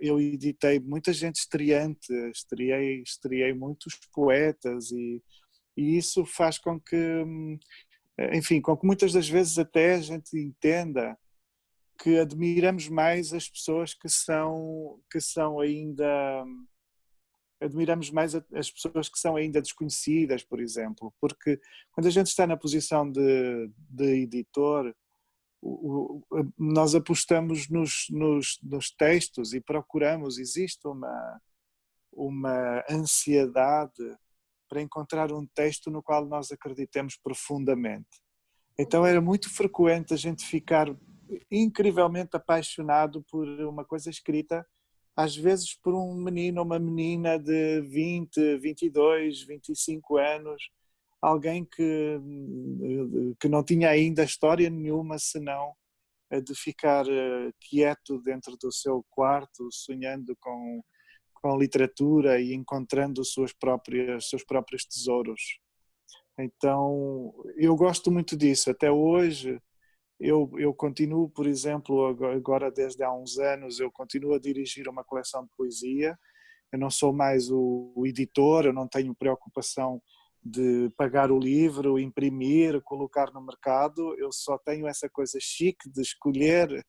eu editei muita gente estreante, estreiei muitos poetas e isso faz com que, enfim, com que muitas das vezes até a gente entenda que admiramos mais as pessoas que são ainda, admiramos mais as pessoas que são ainda desconhecidas, por exemplo, porque quando a gente está na posição de editor, nós apostamos nos textos e procuramos, existe uma ansiedade para encontrar um texto no qual nós acreditemos profundamente. Então era muito frequente a gente ficar incrivelmente apaixonado por uma coisa escrita, às vezes por um menino ou uma menina de 20, 22, 25 anos, alguém que não tinha ainda história nenhuma senão a de ficar quieto dentro do seu quarto, sonhando com literatura e encontrando seus próprios tesouros. Então, eu gosto muito disso. Até hoje, eu continuo, por exemplo, agora desde há uns anos, eu continuo a dirigir uma coleção de poesia. Eu não sou mais o editor, eu não tenho preocupação de pagar o livro, imprimir, colocar no mercado. Eu só tenho essa coisa chique de escolher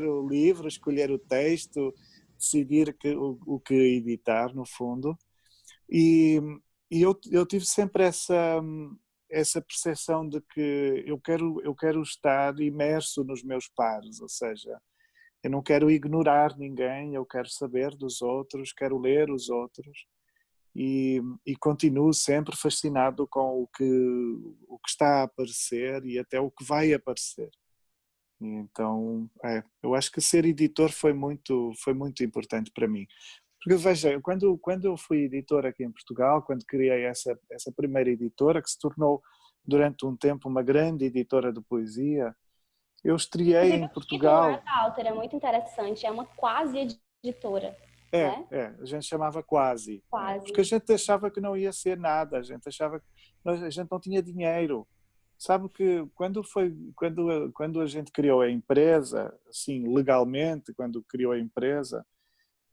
o livro, escolher o texto, decidir o que editar, no fundo. E eu tive sempre essa percepção de que eu quero estar imerso nos meus pares, ou seja, eu não quero ignorar ninguém, eu quero saber dos outros, quero ler os outros e continuo sempre fascinado com o que está a aparecer e até o que vai aparecer. E então, eu acho que ser editor foi muito importante para mim. Porque veja, quando eu fui editor aqui em Portugal, quando criei essa primeira editora, que se tornou durante um tempo uma grande editora de poesia, eu estreiei em Portugal. O Walter, é muito interessante, é uma quase editora. Né? A gente chamava quase. Quase. Porque a gente achava que não ia ser nada, a gente achava que a gente não tinha dinheiro. Sabe que quando a gente criou a empresa, assim, legalmente, quando criou a empresa,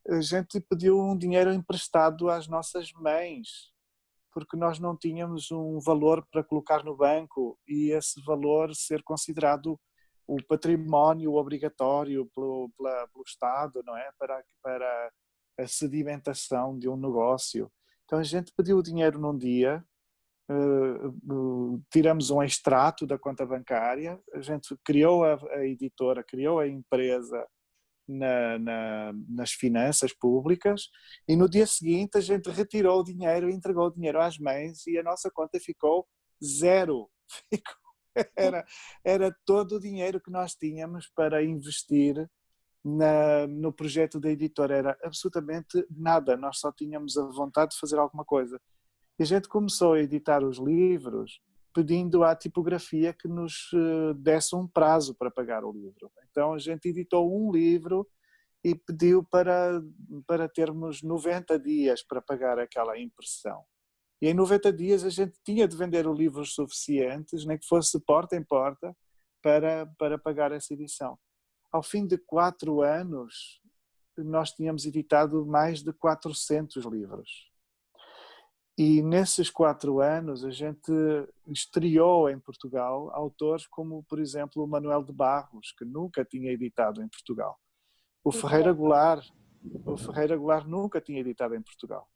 a gente pediu um dinheiro emprestado às nossas mães, porque nós não tínhamos um valor para colocar no banco e esse valor ser considerado o património obrigatório pelo Estado, não é? Para a sedimentação de um negócio. Então a gente pediu o dinheiro num dia, tiramos um extrato da conta bancária, a gente criou a editora, criou a empresa nas finanças públicas e no dia seguinte a gente retirou o dinheiro e entregou o dinheiro às mães e a nossa conta ficou zero. Era todo o dinheiro que nós tínhamos para investir no projeto da editora, era absolutamente nada, nós só tínhamos a vontade de fazer alguma coisa. E a gente começou a editar os livros pedindo à tipografia que nos desse um prazo para pagar o livro. Então a gente editou um livro e pediu para termos 90 dias para pagar aquela impressão. E em 90 dias a gente tinha de vender livros suficientes, nem que fosse porta em porta, para pagar essa edição. Ao fim de 4 anos, nós tínhamos editado mais de 400 livros. E nesses 4 anos a gente estreou em Portugal autores como, por exemplo, o Manuel de Barros, que nunca tinha editado em Portugal. O Ferreira Goulart nunca tinha editado em Portugal.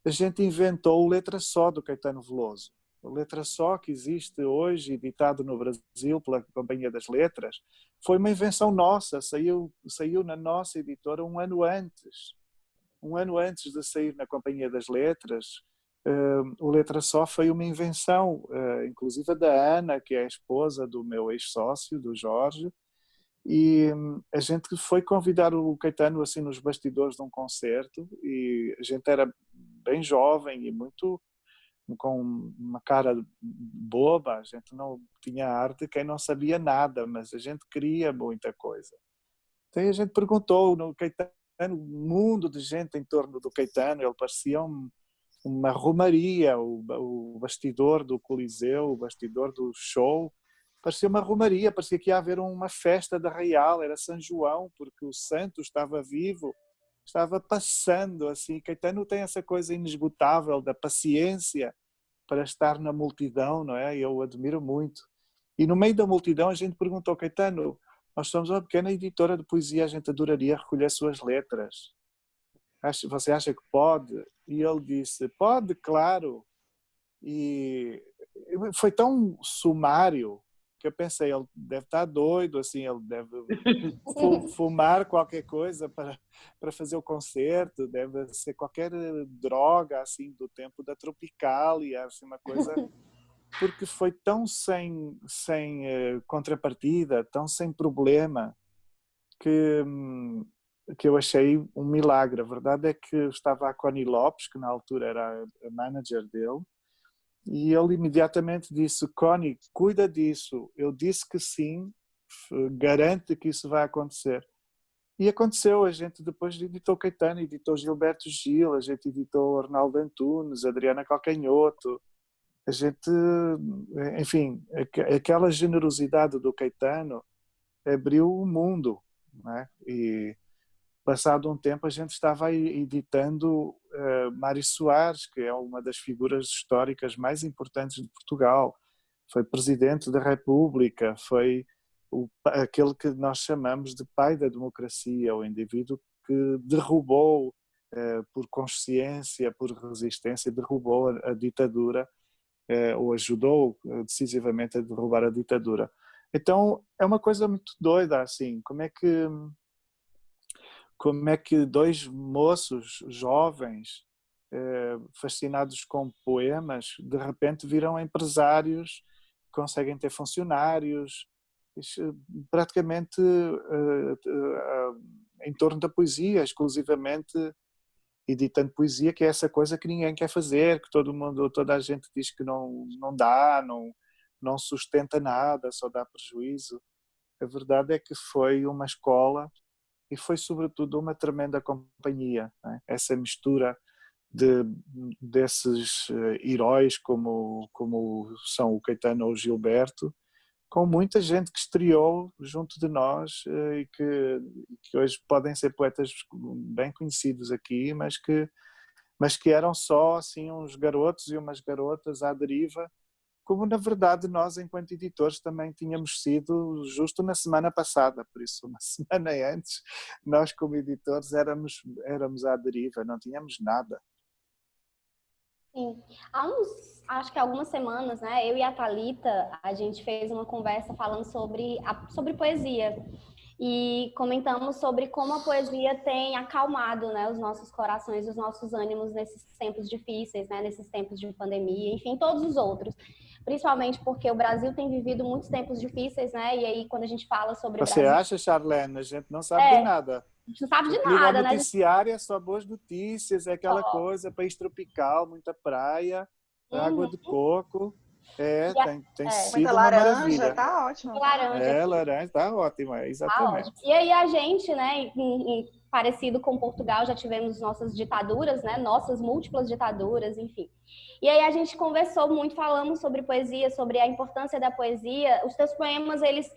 A gente inventou o Letra Só do Caetano Veloso. O Letra Só, que existe hoje, editado no Brasil pela Companhia das Letras, foi uma invenção nossa, saiu na nossa editora um ano antes. Um ano antes de sair na Companhia das Letras, o Letra Só foi uma invenção, inclusive da Ana, que é a esposa do meu ex-sócio, do Jorge, e a gente foi convidar o Caetano assim nos bastidores de um concerto e a gente era bem jovem e muito com uma cara boba, a gente não tinha arte, quem não sabia nada, mas a gente queria muita coisa. Então a gente perguntou no Caetano, um mundo de gente em torno do Caetano, ele parecia uma romaria, o bastidor do Coliseu, o bastidor do show, parecia uma romaria, parecia que ia haver uma festa da Real, era São João, porque o santo estava vivo, estava passando assim. Caetano tem essa coisa inesgotável da paciência para estar na multidão, não é? Eu admiro muito. E no meio da multidão a gente perguntou: Caetano, nós somos uma pequena editora de poesia, a gente adoraria recolher suas letras. Você acha que pode? E ele disse: pode, claro. E foi tão sumário que eu pensei, ele deve estar doido, assim, ele deve fumar qualquer coisa para fazer o concerto, deve ser qualquer droga, assim, do tempo da Tropicália, assim, uma coisa... Porque foi tão sem contrapartida, tão sem problema, que eu achei um milagre. A verdade é que estava a Connie Lopes, que na altura era a manager dele, e ele imediatamente disse: Connie, cuida disso. Eu disse que sim, garante que isso vai acontecer. E aconteceu. A gente depois editou Caetano, editou Gilberto Gil, a gente editou Arnaldo Antunes, Adriana Calcanhoto. A gente, enfim, aquela generosidade do Caetano abriu o mundo, não é? E passado um tempo a gente estava editando Mário Soares, que é uma das figuras históricas mais importantes de Portugal. Foi presidente da República, foi aquele que nós chamamos de pai da democracia, o indivíduo que derrubou, por consciência, por resistência, derrubou a ditadura, ou ajudou decisivamente a derrubar a ditadura. Então é uma coisa muito doida, assim, como é que dois moços jovens, fascinados com poemas, de repente viram empresários, conseguem ter funcionários, praticamente em torno da poesia, exclusivamente editando poesia, que é essa coisa que ninguém quer fazer, que toda a gente diz que não dá, não sustenta nada, só dá prejuízo. A verdade é que foi uma escola e foi sobretudo uma tremenda companhia, né? Essa mistura desses heróis como são o Caetano ou o Gilberto, com muita gente que estreou junto de nós e que hoje podem ser poetas bem conhecidos aqui, mas que eram só assim uns garotos e umas garotas à deriva, como na verdade nós enquanto editores também tínhamos sido justo na semana passada, por isso uma semana antes nós como editores éramos à deriva, não tínhamos nada. Sim. Acho que algumas semanas, né, eu e a Thalita, a gente fez uma conversa falando sobre poesia. E comentamos sobre como a poesia tem acalmado, né, os nossos corações, os nossos ânimos nesses tempos difíceis, né, nesses tempos de pandemia, enfim, todos os outros. Principalmente porque o Brasil tem vivido muitos tempos difíceis, né? E aí, quando a gente fala sobre o Você Brasil... acha, Charlene? A gente não sabe de nada. A gente não sabe de Porque liga ao nada, né? noticiário, é só boas notícias, é aquela coisa, país tropical, muita praia, água de coco. Tem muita sido uma laranja, maravilha. tá ótimo. Laranja. Laranja, tá ótimo, Tá exatamente. ótimo. E aí a gente, né, parecido com Portugal, já tivemos nossas ditaduras, né, nossas múltiplas ditaduras, enfim. E aí a gente conversou muito, falamos sobre poesia, sobre a importância da poesia. Os teus poemas, eles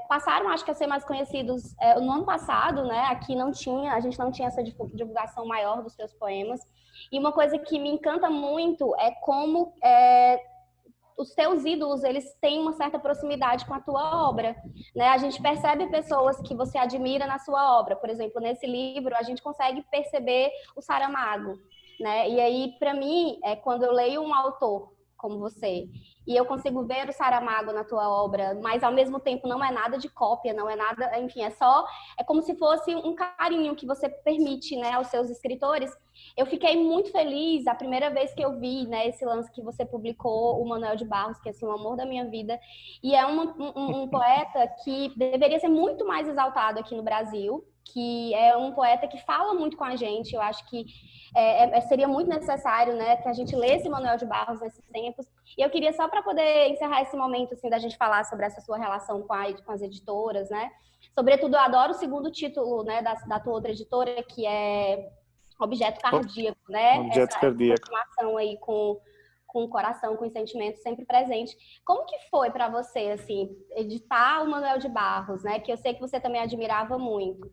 passaram, acho que, a ser mais conhecidos no ano passado, né? Aqui a gente não tinha essa divulgação maior dos teus poemas. E uma coisa que me encanta muito é como os teus ídolos, eles têm uma certa proximidade com a tua obra, né? A gente percebe pessoas que você admira na sua obra. Por exemplo, nesse livro, a gente consegue perceber o Saramago, né? E aí, para mim, quando eu leio um autor como você, e eu consigo ver o Saramago na tua obra, mas ao mesmo tempo não é nada de cópia, não é nada, enfim, é como se fosse um carinho que você permite, né, aos seus escritores. Eu fiquei muito feliz a primeira vez que eu vi, né, esse lance que você publicou, o Manuel de Barros, que é assim, o amor da minha vida, e é um poeta que deveria ser muito mais exaltado aqui no Brasil, que é um poeta que fala muito com a gente. Eu acho que seria muito necessário, né, que a gente lesse Manuel de Barros nesses tempos. E eu queria, só para poder encerrar esse momento assim, da gente falar sobre essa sua relação com as editoras, né? Sobretudo, eu adoro o segundo título, né, da tua outra editora, que é Objeto Cardíaco, né? Objeto Cardíaco. Essa aproximação aí com com o coração, com os sentimentos sempre presente. Como que foi para você, assim, editar o Manuel de Barros, né? Que eu sei que você também admirava muito.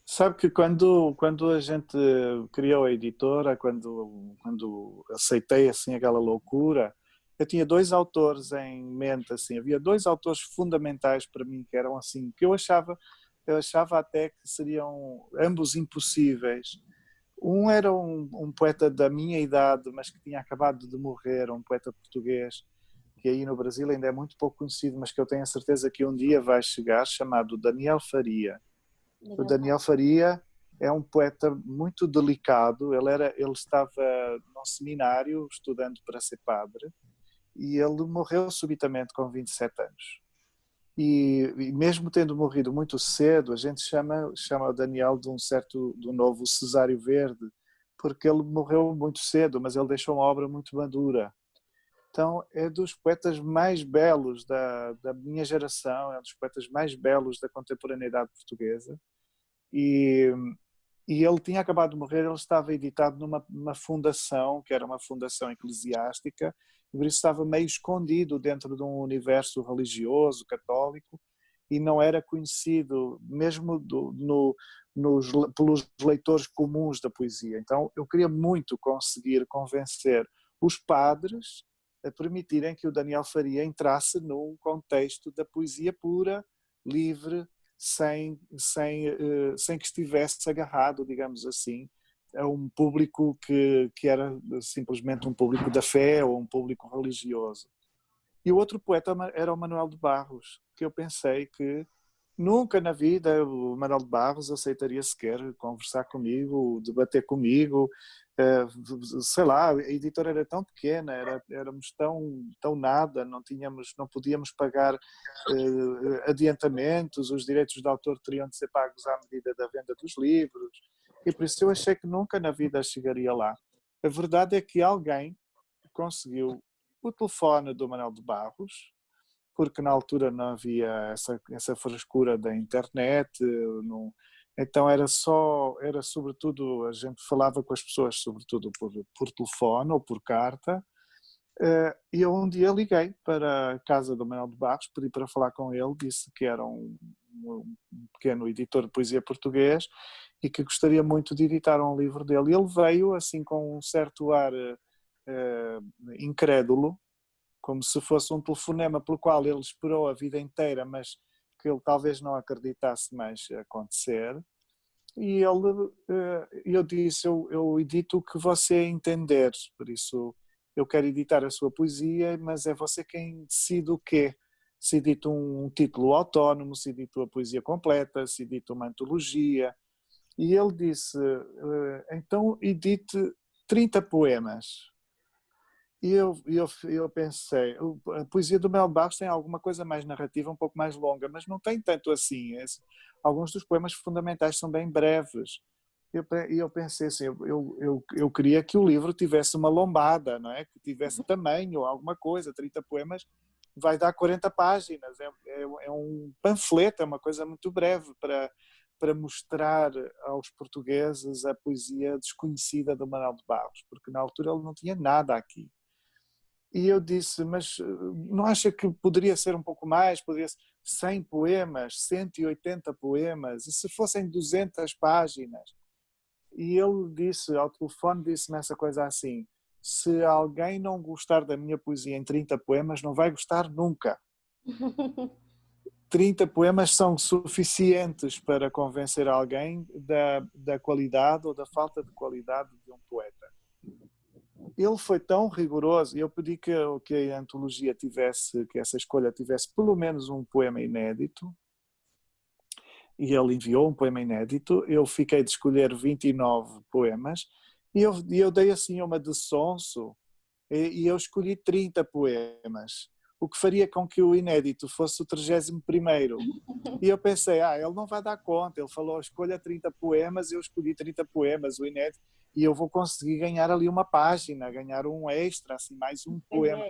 Sabe que quando a gente criou a editora, quando aceitei assim aquela loucura, eu tinha dois autores em mente, assim, havia dois autores fundamentais para mim que eram assim, que eu achava até que seriam ambos impossíveis. Um era um poeta da minha idade, mas que tinha acabado de morrer, um poeta português, que aí no Brasil ainda é muito pouco conhecido, mas que eu tenho a certeza que um dia vai chegar, chamado Daniel Faria. O Daniel Faria é um poeta muito delicado. Ele estava num seminário estudando para ser padre e ele morreu subitamente com 27 anos. E mesmo tendo morrido muito cedo, a gente chama o Daniel de um novo Cesário Verde, porque ele morreu muito cedo, mas ele deixou uma obra muito madura. Então é dos poetas mais belos da minha geração, é um dos poetas mais belos da contemporaneidade portuguesa. E, e ele tinha acabado de morrer, ele estava editado numa fundação, que era uma fundação eclesiástica, e por isso estava meio escondido dentro de um universo religioso, católico, e não era conhecido mesmo pelos leitores comuns da poesia. Então eu queria muito conseguir convencer os padres a permitirem que o Daniel Faria entrasse num contexto da poesia pura, livre, sem que estivesse agarrado, digamos assim, a um público que era simplesmente um público da fé ou um público religioso. E o outro poeta era o Manuel de Barros, que eu pensei que nunca na vida o Manuel de Barros aceitaria sequer conversar comigo, debater comigo. Sei lá, a editora era tão pequena, éramos tão nada, não podíamos pagar adiantamentos, os direitos de autor teriam de ser pagos à medida da venda dos livros, e por isso eu achei que nunca na vida chegaria lá. A verdade é que alguém conseguiu o telefone do Manuel de Barros, porque na altura não havia essa frescura da internet, então era sobretudo, a gente falava com as pessoas sobretudo por telefone ou por carta, e eu um dia liguei para a casa do Manuel de Barros, pedi para falar com ele, disse que era um pequeno editor de poesia português e que gostaria muito de editar um livro dele. E ele veio assim com um certo ar incrédulo, como se fosse um telefonema pelo qual ele esperou a vida inteira, mas que ele talvez não acreditasse mais acontecer. E eu disse, eu edito o que você entender, por isso eu quero editar a sua poesia, mas é você quem decide o quê. Se edito um título autónomo, se edito a poesia completa, se edito uma antologia. E ele disse, então edite 30 poemas. E eu pensei, a poesia do Mel Barros tem alguma coisa mais narrativa, um pouco mais longa, mas não tem tanto assim. Alguns dos poemas fundamentais são bem breves. E eu pensei assim, eu queria que o livro tivesse uma lombada, não é? Que tivesse tamanho, alguma coisa. 30 poemas vai dar 40 páginas. É um panfleto, é uma coisa muito breve para mostrar aos portugueses a poesia desconhecida do Manuel de Barros, porque na altura ele não tinha nada aqui. E eu disse, mas não acha que poderia ser um pouco mais? Poderia ser 100 poemas, 180 poemas, e se fossem 200 páginas? E ele disse, ao telefone, disse-me essa coisa assim, se alguém não gostar da minha poesia em 30 poemas, não vai gostar nunca. 30 poemas são suficientes para convencer alguém da qualidade ou da falta de qualidade de um poeta. Ele foi tão rigoroso, e eu pedi que a antologia tivesse, que essa escolha tivesse pelo menos um poema inédito, e ele enviou um poema inédito. Eu fiquei de escolher 29 poemas, e eu dei assim uma de sonso, e eu escolhi 30 poemas, o que faria com que o inédito fosse o 31º. E eu pensei, ele não vai dar conta, ele falou, escolha 30 poemas, eu escolhi 30 poemas, o inédito, e eu vou conseguir ganhar ali uma página, ganhar um extra, assim, mais um poema.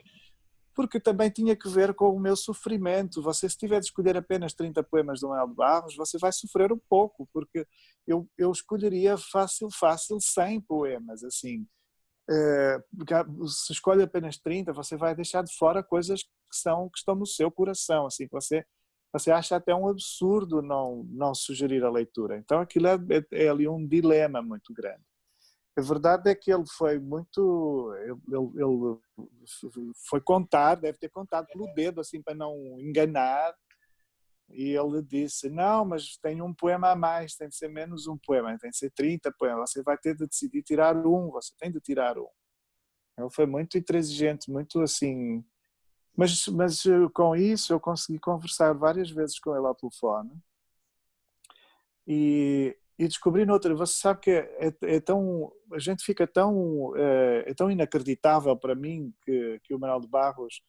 Porque também tinha que ver com o meu sofrimento. Você, se tiver de escolher apenas 30 poemas do Manuel de Barros, você vai sofrer um pouco, porque eu escolheria fácil 100 poemas, assim. se escolhe apenas 30, você vai deixar de fora coisas que estão no seu coração, assim, que você acha até um absurdo não sugerir a leitura. Então aquilo é ali um dilema muito grande. A verdade é que ele foi muito... Ele foi contar, deve ter contado pelo dedo, assim, para não enganar. E ele disse, não, mas tem um poema a mais, tem de ser menos um poema, tem de ser 30 poemas. Você vai ter de decidir tirar um, você tem de tirar um. Ele foi muito intransigente, muito assim... Mas com isso eu consegui conversar várias vezes com ele ao telefone. E descobri noutra, você sabe que é tão, a gente fica é tão inacreditável para mim que o Manuel de Barros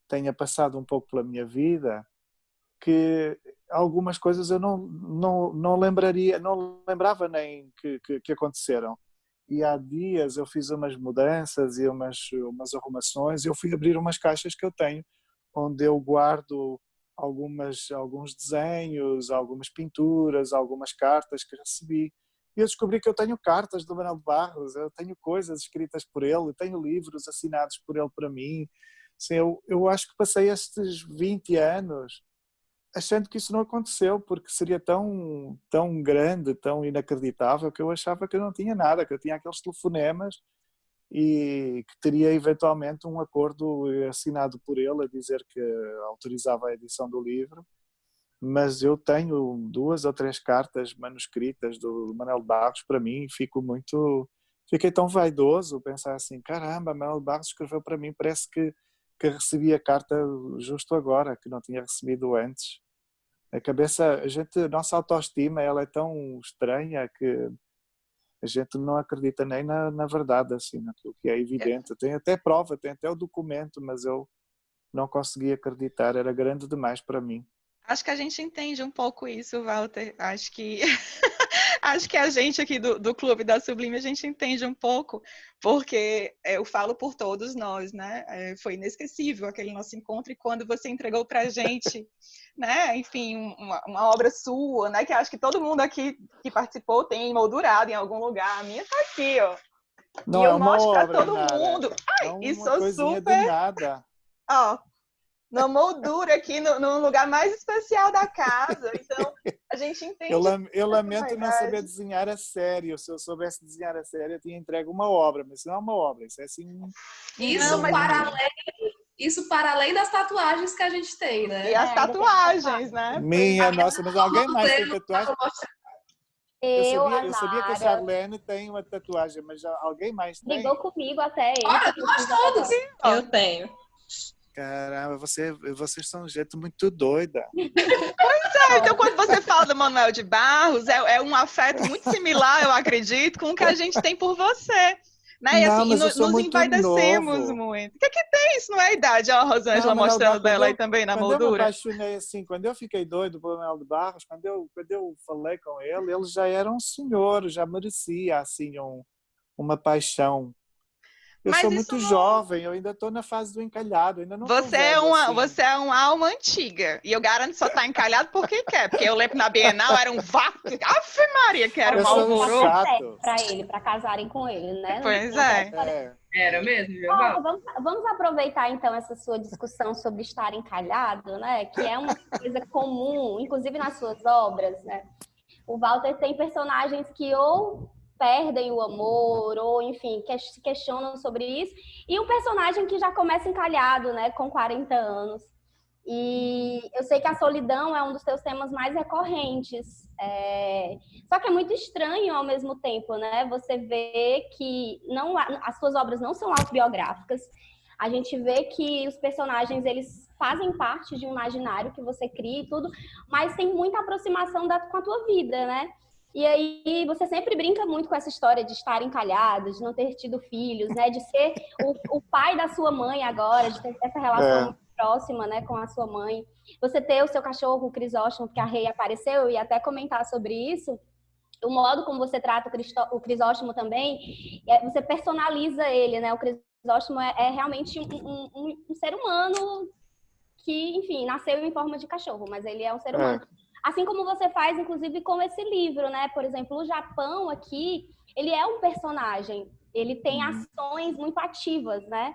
tenha passado um pouco pela minha vida, que algumas coisas eu não lembrava nem que aconteceram. E há dias eu fiz umas mudanças e umas arrumações, eu fui abrir umas caixas que eu tenho, onde eu guardo alguns desenhos, algumas pinturas, algumas cartas que recebi. E eu descobri que eu tenho cartas do Manuel de Barros, eu tenho coisas escritas por ele, tenho livros assinados por ele para mim. Assim, eu acho que passei estes 20 anos achando que isso não aconteceu, porque seria tão grande, tão inacreditável, que eu achava que eu não tinha nada, que eu tinha aqueles telefonemas e que teria eventualmente um acordo assinado por ele a dizer que autorizava a edição do livro, mas eu tenho 2 ou 3 cartas manuscritas do Manuel Barros para mim e fiquei tão vaidoso pensar assim, caramba, Manuel Barros escreveu para mim, parece que recebi a carta justo agora, que não tinha recebido antes. A nossa autoestima, ela é tão estranha que a gente não acredita nem na verdade, assim, naquilo que é evidente. Tem até prova, tem até o documento, mas eu não consegui acreditar, era grande demais para mim. Acho que a gente entende um pouco isso, Walter. Acho que acho que a gente aqui do Clube da Sublime, a gente entende um pouco, porque eu falo por todos nós, né? Foi inesquecível aquele nosso encontro, e quando você entregou para a gente, né? Enfim, uma obra sua, né? Que acho que todo mundo aqui que participou tem emoldurado em algum lugar. A minha está aqui, ó. Não e é eu uma mostro para obra, todo nada. mundo. Ai, é uma e sou coisinha super... de nada. Ó, na moldura aqui, no lugar mais especial da casa. Então, a gente entende. Eu lamento não saber desenhar a sério. Se eu soubesse desenhar a sério, eu tinha entregue uma obra, mas isso não é uma obra, isso é assim... Isso para além das tatuagens que a gente tem, né? E as tatuagens, né? Nossa, mas alguém mais tem tatuagem? Eu sabia que a Charlene tem uma tatuagem, mas alguém mais tem? Brigou comigo até ele. Ora, nós todos. Eu tenho. Caramba, vocês são gente muito doida. Pois é, então quando você fala do Manuel de Barros, é um afeto muito similar, eu acredito, com o que a gente tem por você. Né? E assim, nos envaidecemos muito. O que tem? Isso não é a idade? Ó, a Rosângela mostrando dela aí também na moldura. Quando eu me apaixonei assim, quando eu fiquei doido pelo Manuel de Barros, quando eu falei com ele já era um senhor, já merecia assim uma paixão. Eu sou muito jovem, eu ainda estou na fase do encalhado, ainda não você é uma alma antiga, e eu garanto que só está encalhado porque quer, porque eu lembro na Bienal era um vácuo, Ave Maria, que era um alvoroço para casarem com ele, né? Pois Era mesmo. Vamos aproveitar então essa sua discussão sobre estar encalhado, né? Que é uma coisa comum, inclusive nas suas obras, né? O Walter tem personagens que ou perdem o amor, ou enfim, se questionam sobre isso, e um personagem que já começa encalhado, né, com 40 anos. E eu sei que a solidão é um dos teus temas mais recorrentes, só que é muito estranho ao mesmo tempo, né, você vê que as suas obras não são autobiográficas, a gente vê que os personagens, eles fazem parte de um imaginário que você cria e tudo, mas tem muita aproximação com a tua vida, né? E aí você sempre brinca muito com essa história de estar encalhado, de não ter tido filhos, né? De ser o pai da sua mãe agora, de ter essa relação muito próxima, né, com a sua mãe. Você ter o seu cachorro, o Crisóstomo, porque a Rei apareceu, eu ia até comentar sobre isso. O modo como você trata o Crisóstomo também, você personaliza ele, né? O Crisóstomo é realmente um ser humano que, enfim, nasceu em forma de cachorro, mas ele é um ser humano. Assim como você faz, inclusive, com esse livro, né? Por exemplo, o Japão aqui, ele é um personagem. Ele tem ações muito ativas, né?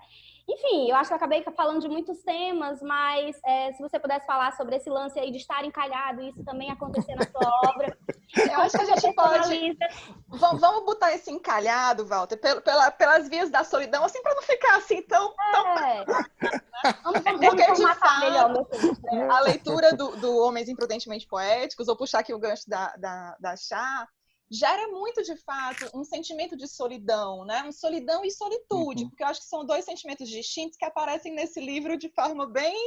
Enfim, eu acho que eu acabei falando de muitos temas, mas se você pudesse falar sobre esse lance aí de estar encalhado, isso também acontecer na sua obra. Eu acho que a gente pode... Vamos botar esse encalhado, Walter, pelas vias da solidão, assim, para não ficar assim tão... Porque, de fato, melhor, a leitura do Homens Imprudentemente Poéticos, ou puxar aqui o gancho da Chá, gera muito, de fato, um sentimento de solidão, né? Solidão e solitude, porque eu acho que são dois sentimentos distintos que aparecem nesse livro de forma bem,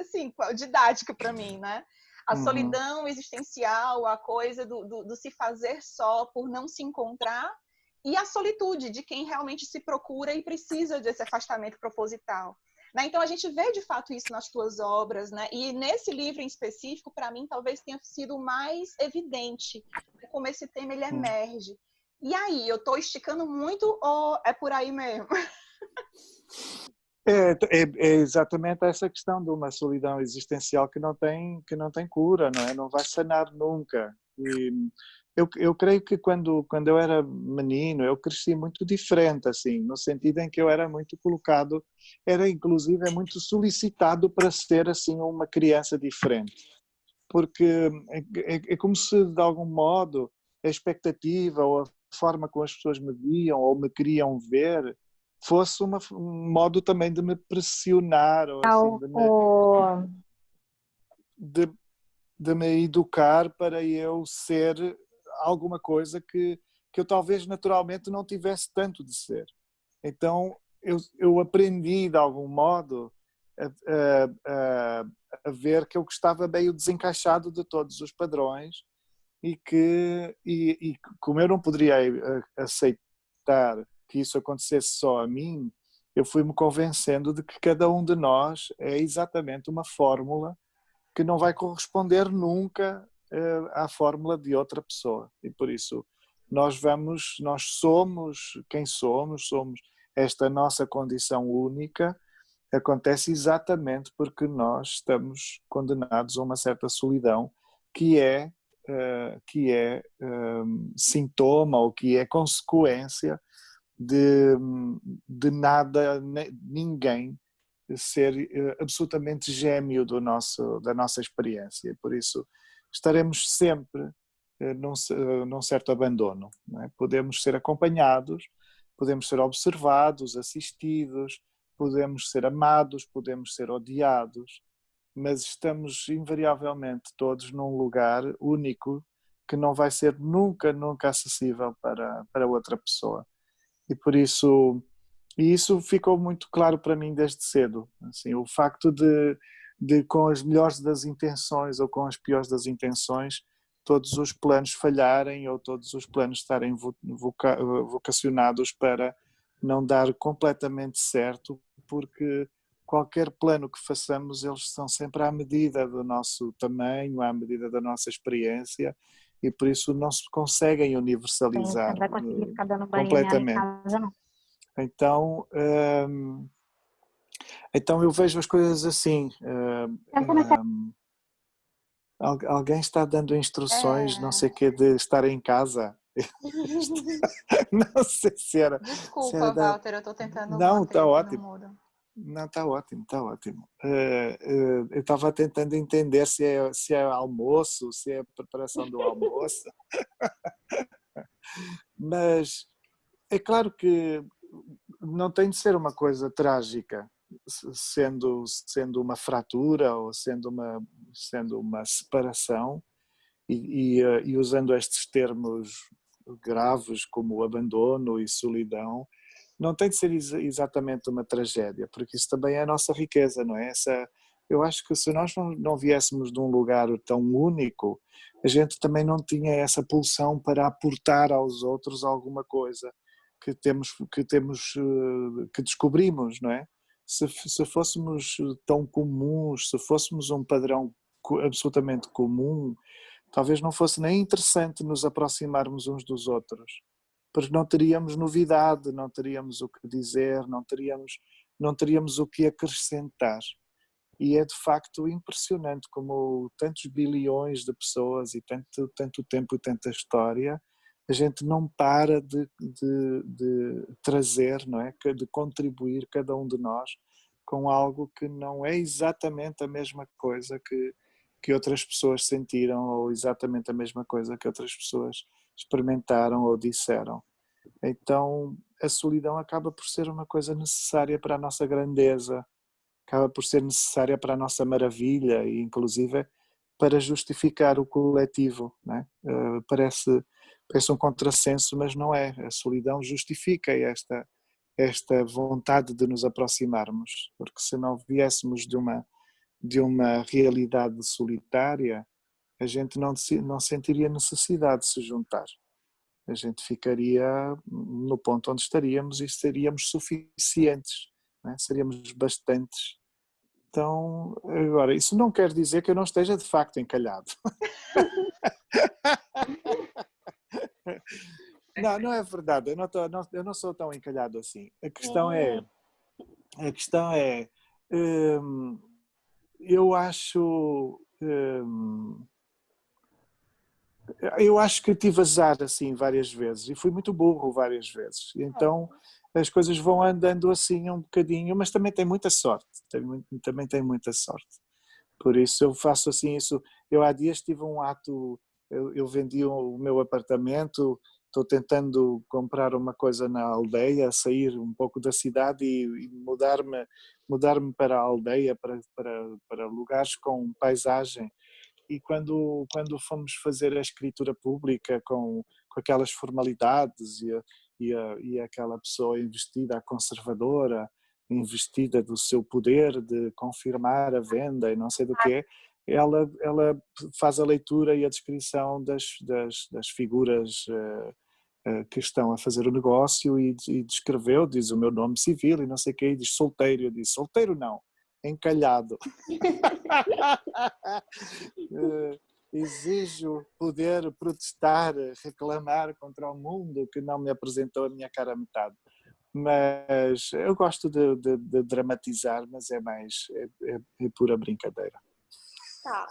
assim, didática para mim, né? A solidão existencial, a coisa do se fazer só por não se encontrar, e a solitude de quem realmente se procura e precisa desse afastamento proposital. Né? Então, a gente vê, de fato, isso nas tuas obras, né? E nesse livro em específico, para mim, talvez tenha sido mais evidente como esse tema ele emerge. E aí, eu estou esticando muito ou é por aí mesmo? É exatamente essa questão de uma solidão existencial que não tem cura, não é? Não vai sanar nunca. E eu creio que quando eu era menino, eu cresci muito diferente, assim, no sentido em que eu era muito colocado, era inclusive muito solicitado para ser, assim, uma criança diferente. Porque é como se, de algum modo, a expectativa ou a forma como as pessoas me viam ou me queriam ver fosse um modo também de me pressionar ou assim, de me educar para eu ser alguma coisa que eu talvez naturalmente não tivesse tanto de ser. Então eu aprendi de algum modo a ver que eu estava meio desencaixado de todos os padrões e como eu não poderia aceitar que isso acontecesse só a mim, eu fui-me convencendo de que cada um de nós é exatamente uma fórmula que não vai corresponder nunca à fórmula de outra pessoa. E por isso nós somos quem somos esta nossa condição única, acontece exatamente porque nós estamos condenados a uma certa solidão que é sintoma ou que é consequência de nada, ninguém ser absolutamente gêmeo da nossa experiência. Por isso estaremos sempre num certo abandono. Não é? Podemos ser acompanhados, podemos ser observados, assistidos, podemos ser amados, podemos ser odiados, mas estamos invariavelmente todos num lugar único que não vai ser nunca acessível para outra pessoa. E por isso, isso ficou muito claro para mim desde cedo. Assim, o facto de com as melhores das intenções ou com as piores das intenções, todos os planos falharem ou todos os planos estarem vocacionados para não dar completamente certo, porque qualquer plano que façamos, eles são sempre à medida do nosso tamanho, à medida da nossa experiência, e por isso não se conseguem universalizar completamente. Então eu vejo as coisas assim. Alguém está dando instruções, não sei o que, de estar em casa. Não sei se era... Desculpa, Walter, eu estou tentando Não, está ótimo. Não, está ótimo, está ótimo. Eu estava tentando entender se é almoço, se é preparação do almoço. Mas é claro que não tem de ser uma coisa trágica, sendo uma fratura ou sendo uma separação, e usando estes termos graves como abandono e solidão, não tem de ser exatamente uma tragédia, porque isso também é a nossa riqueza, não é? Eu acho que se nós não viéssemos de um lugar tão único, a gente também não tinha essa pulsão para aportar aos outros alguma coisa que descobrimos, não é? Se fôssemos tão comuns, se fôssemos um padrão absolutamente comum, talvez não fosse nem interessante nos aproximarmos uns dos outros, porque não teríamos novidade, não teríamos o que dizer, não teríamos o que acrescentar. E é de facto impressionante como tantos bilhões de pessoas e tanto tempo e tanta história a gente não para de trazer, não é? De contribuir cada um de nós com algo que não é exatamente a mesma coisa que outras pessoas sentiram ou exatamente a mesma coisa que outras pessoas experimentaram ou disseram. Então a solidão acaba por ser uma coisa necessária para a nossa grandeza, acaba por ser necessária para a nossa maravilha e inclusive para justificar o coletivo, não é? Parece um contrassenso, mas não é. A solidão justifica esta vontade de nos aproximarmos, porque se não viéssemos de uma realidade solitária, a gente não sentiria necessidade de se juntar. A gente ficaria no ponto onde estaríamos e seríamos suficientes, não é? Seríamos bastantes. Então, agora, isso não quer dizer que eu não esteja de facto encalhado. Não, não é verdade, eu não sou tão encalhado assim. A questão é, eu acho que tive azar assim várias vezes e fui muito burro várias vezes. Então as coisas vão andando assim um bocadinho, mas também tem muita sorte, também tem muita sorte. Por isso eu faço assim isso. Eu há dias tive um ato, eu vendi o meu apartamento, estou tentando comprar uma coisa na aldeia, sair um pouco da cidade e mudar-me para a aldeia, para lugares com paisagem. E quando fomos fazer a escritura pública com aquelas formalidades e aquela pessoa investida, a conservadora, investida do seu poder de confirmar a venda e não sei do quê, ela faz a leitura e a descrição das figuras que estão a fazer o negócio e descreveu, diz o meu nome civil e não sei o quê, e diz solteiro. Eu disse, solteiro não, encalhado. Exijo poder protestar, reclamar contra o mundo que não me apresentou a minha cara a metade. Mas eu gosto de dramatizar, mas é pura brincadeira. Tá.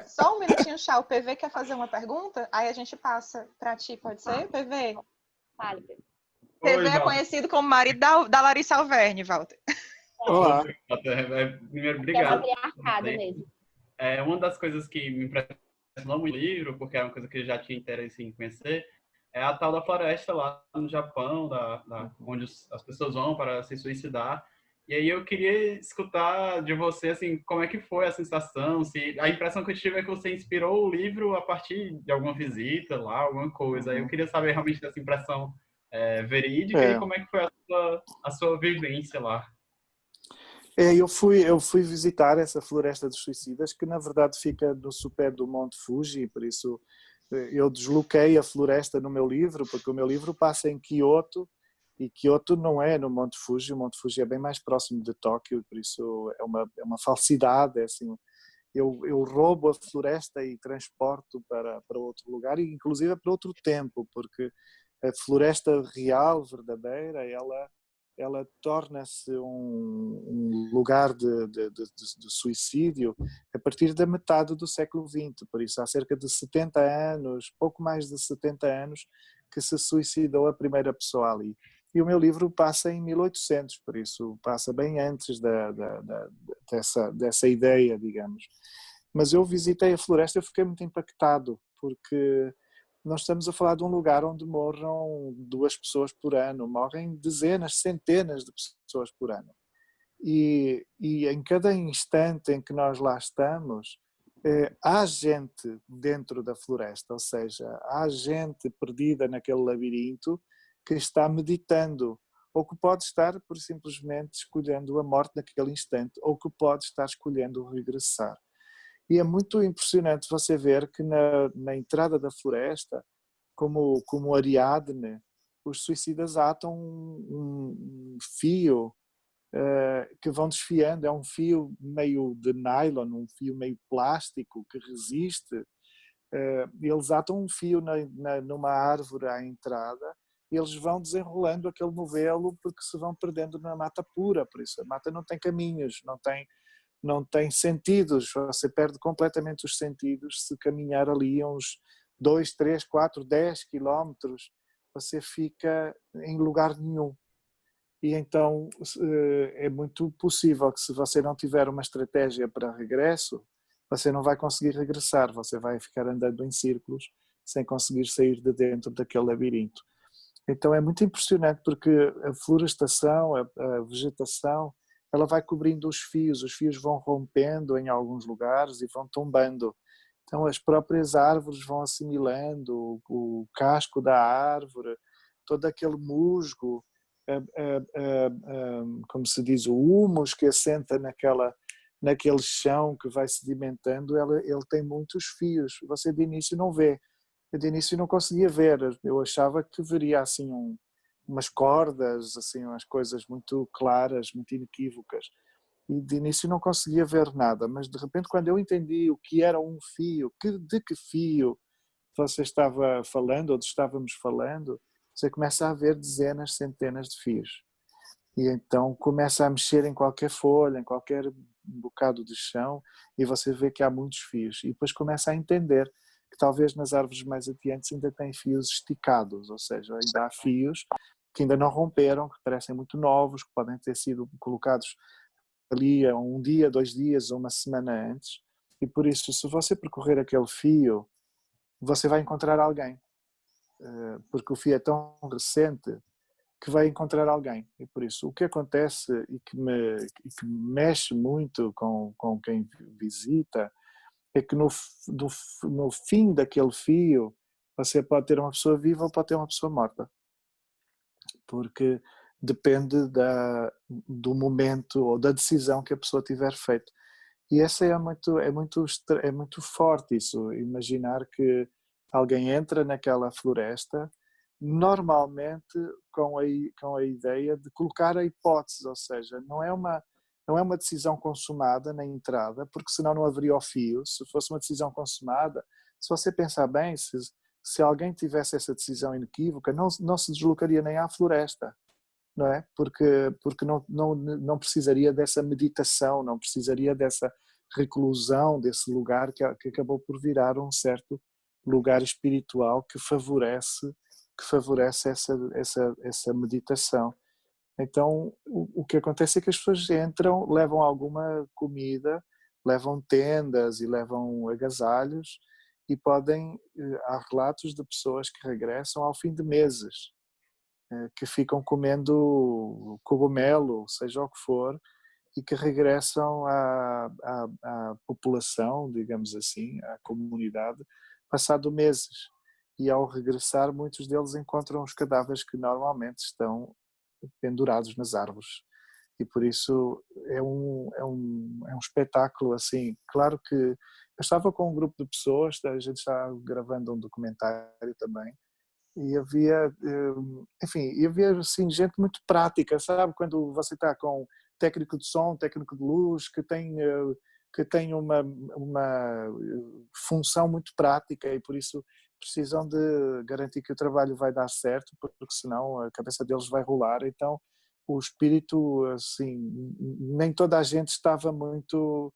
Só um minutinho, Chá. O PV quer fazer uma pergunta? Aí a gente passa para ti, pode ser, PV? Fale. PV é conhecido como marido da Larissa Alverne, Walter. Olá. Primeiro, obrigado. Mesmo. Uma das coisas que me impressionou muito no livro, porque é uma coisa que eu já tinha interesse em conhecer, é a tal da floresta lá no Japão, onde as pessoas vão para se suicidar. E aí eu queria escutar de você, assim, como é que foi a sensação, se a impressão que eu tive é que você inspirou o livro a partir de alguma visita lá, alguma coisa. Aí eu queria saber realmente dessa impressão verídica e como é que foi a sua vivência lá. Eu fui visitar essa floresta dos suicidas, que na verdade fica no sopé do Monte Fuji, por isso eu desloquei a floresta no meu livro, porque o meu livro passa em Kyoto, e Kyoto não é no Monte Fuji, o Monte Fuji é bem mais próximo de Tóquio, por isso é uma falsidade, é assim, eu roubo a floresta e transporto para outro lugar, e inclusive para outro tempo, porque a floresta real, verdadeira, ela torna-se um lugar de suicídio a partir da metade do século XX, por isso há cerca de 70 anos, pouco mais de 70 anos, que se suicidou a primeira pessoa ali. E o meu livro passa em 1800, por isso passa bem antes dessa ideia, digamos. Mas eu visitei a floresta e fiquei muito impactado, porque nós estamos a falar de um lugar onde morram 2 pessoas por ano, morrem dezenas, centenas de pessoas por ano. E em cada instante em que nós lá estamos, há gente dentro da floresta, ou seja, há gente perdida naquele labirinto que está meditando, ou que pode estar por simplesmente escolhendo a morte naquele instante, ou que pode estar escolhendo regressar. E é muito impressionante você ver que na entrada da floresta, como Ariadne, os suicidas atam um fio que vão desfiando, é um fio meio de nylon, um fio meio plástico que resiste. Eles atam um fio numa árvore à entrada, e eles vão desenrolando aquele novelo porque se vão perdendo na mata pura, por isso a mata não tem caminhos, não tem sentidos, você perde completamente os sentidos se caminhar ali uns 2, 3, 4, 10 quilómetros, você fica em lugar nenhum. E então é muito possível que, se você não tiver uma estratégia para regresso, você não vai conseguir regressar, você vai ficar andando em círculos sem conseguir sair de dentro daquele labirinto. Então é muito impressionante, porque a florestação, a vegetação, ela vai cobrindo os fios vão rompendo em alguns lugares e vão tombando. Então as próprias árvores vão assimilando o casco da árvore, todo aquele musgo, como se diz, o humus que assenta naquele chão que vai sedimentando, ele tem muitos fios. Você de início não vê. Eu de início não conseguia ver. Eu achava que veria assim umas cordas, assim umas coisas muito claras, muito inequívocas. E de início não conseguia ver nada. Mas de repente, quando eu entendi o que era um fio, de que fio você estava falando ou estávamos falando, você começa a ver dezenas, centenas de fios. E então começa a mexer em qualquer folha, em qualquer bocado de chão, e você vê que há muitos fios. E depois começa a entender que talvez nas árvores mais adiantes ainda tem fios esticados, ou seja, ainda há fios que ainda não romperam, que parecem muito novos, que podem ter sido colocados ali há um dia, 2 dias ou uma semana antes. E por isso, se você percorrer aquele fio, você vai encontrar alguém, porque o fio é tão recente que vai encontrar alguém. E por isso, o que acontece e que me mexe muito com quem visita é que no fim daquele fio você pode ter uma pessoa viva ou pode ter uma pessoa morta, porque depende do momento ou da decisão que a pessoa tiver feito. E essa é muito forte, isso, imaginar que alguém entra naquela floresta, normalmente com a ideia de colocar a hipótese, ou seja, não é uma decisão consumada na entrada, porque senão não haveria o fio. Se fosse uma decisão consumada, se você pensar bem, se alguém tivesse essa decisão inequívoca, não se deslocaria nem à floresta, não é? Porque não precisaria dessa meditação, não precisaria dessa reclusão, desse lugar que acabou por virar um certo lugar espiritual que favorece essa meditação. Então, o que acontece é que as pessoas entram, levam alguma comida, levam tendas e levam agasalhos, e há relatos de pessoas que regressam ao fim de meses, que ficam comendo cogumelo, seja o que for, e que regressam à população, digamos assim, à comunidade, passado meses. E ao regressar, muitos deles encontram os cadáveres que normalmente estão pendurados nas árvores. E por isso é um espetáculo assim. Claro que eu estava com um grupo de pessoas, a gente está gravando um documentário também, e havia assim, gente muito prática, sabe? Quando você está com técnico de som, técnico de luz, que tem uma função muito prática, e por isso precisam de garantir que o trabalho vai dar certo, porque senão a cabeça deles vai rolar. Então o espírito, assim, nem toda a gente estava muito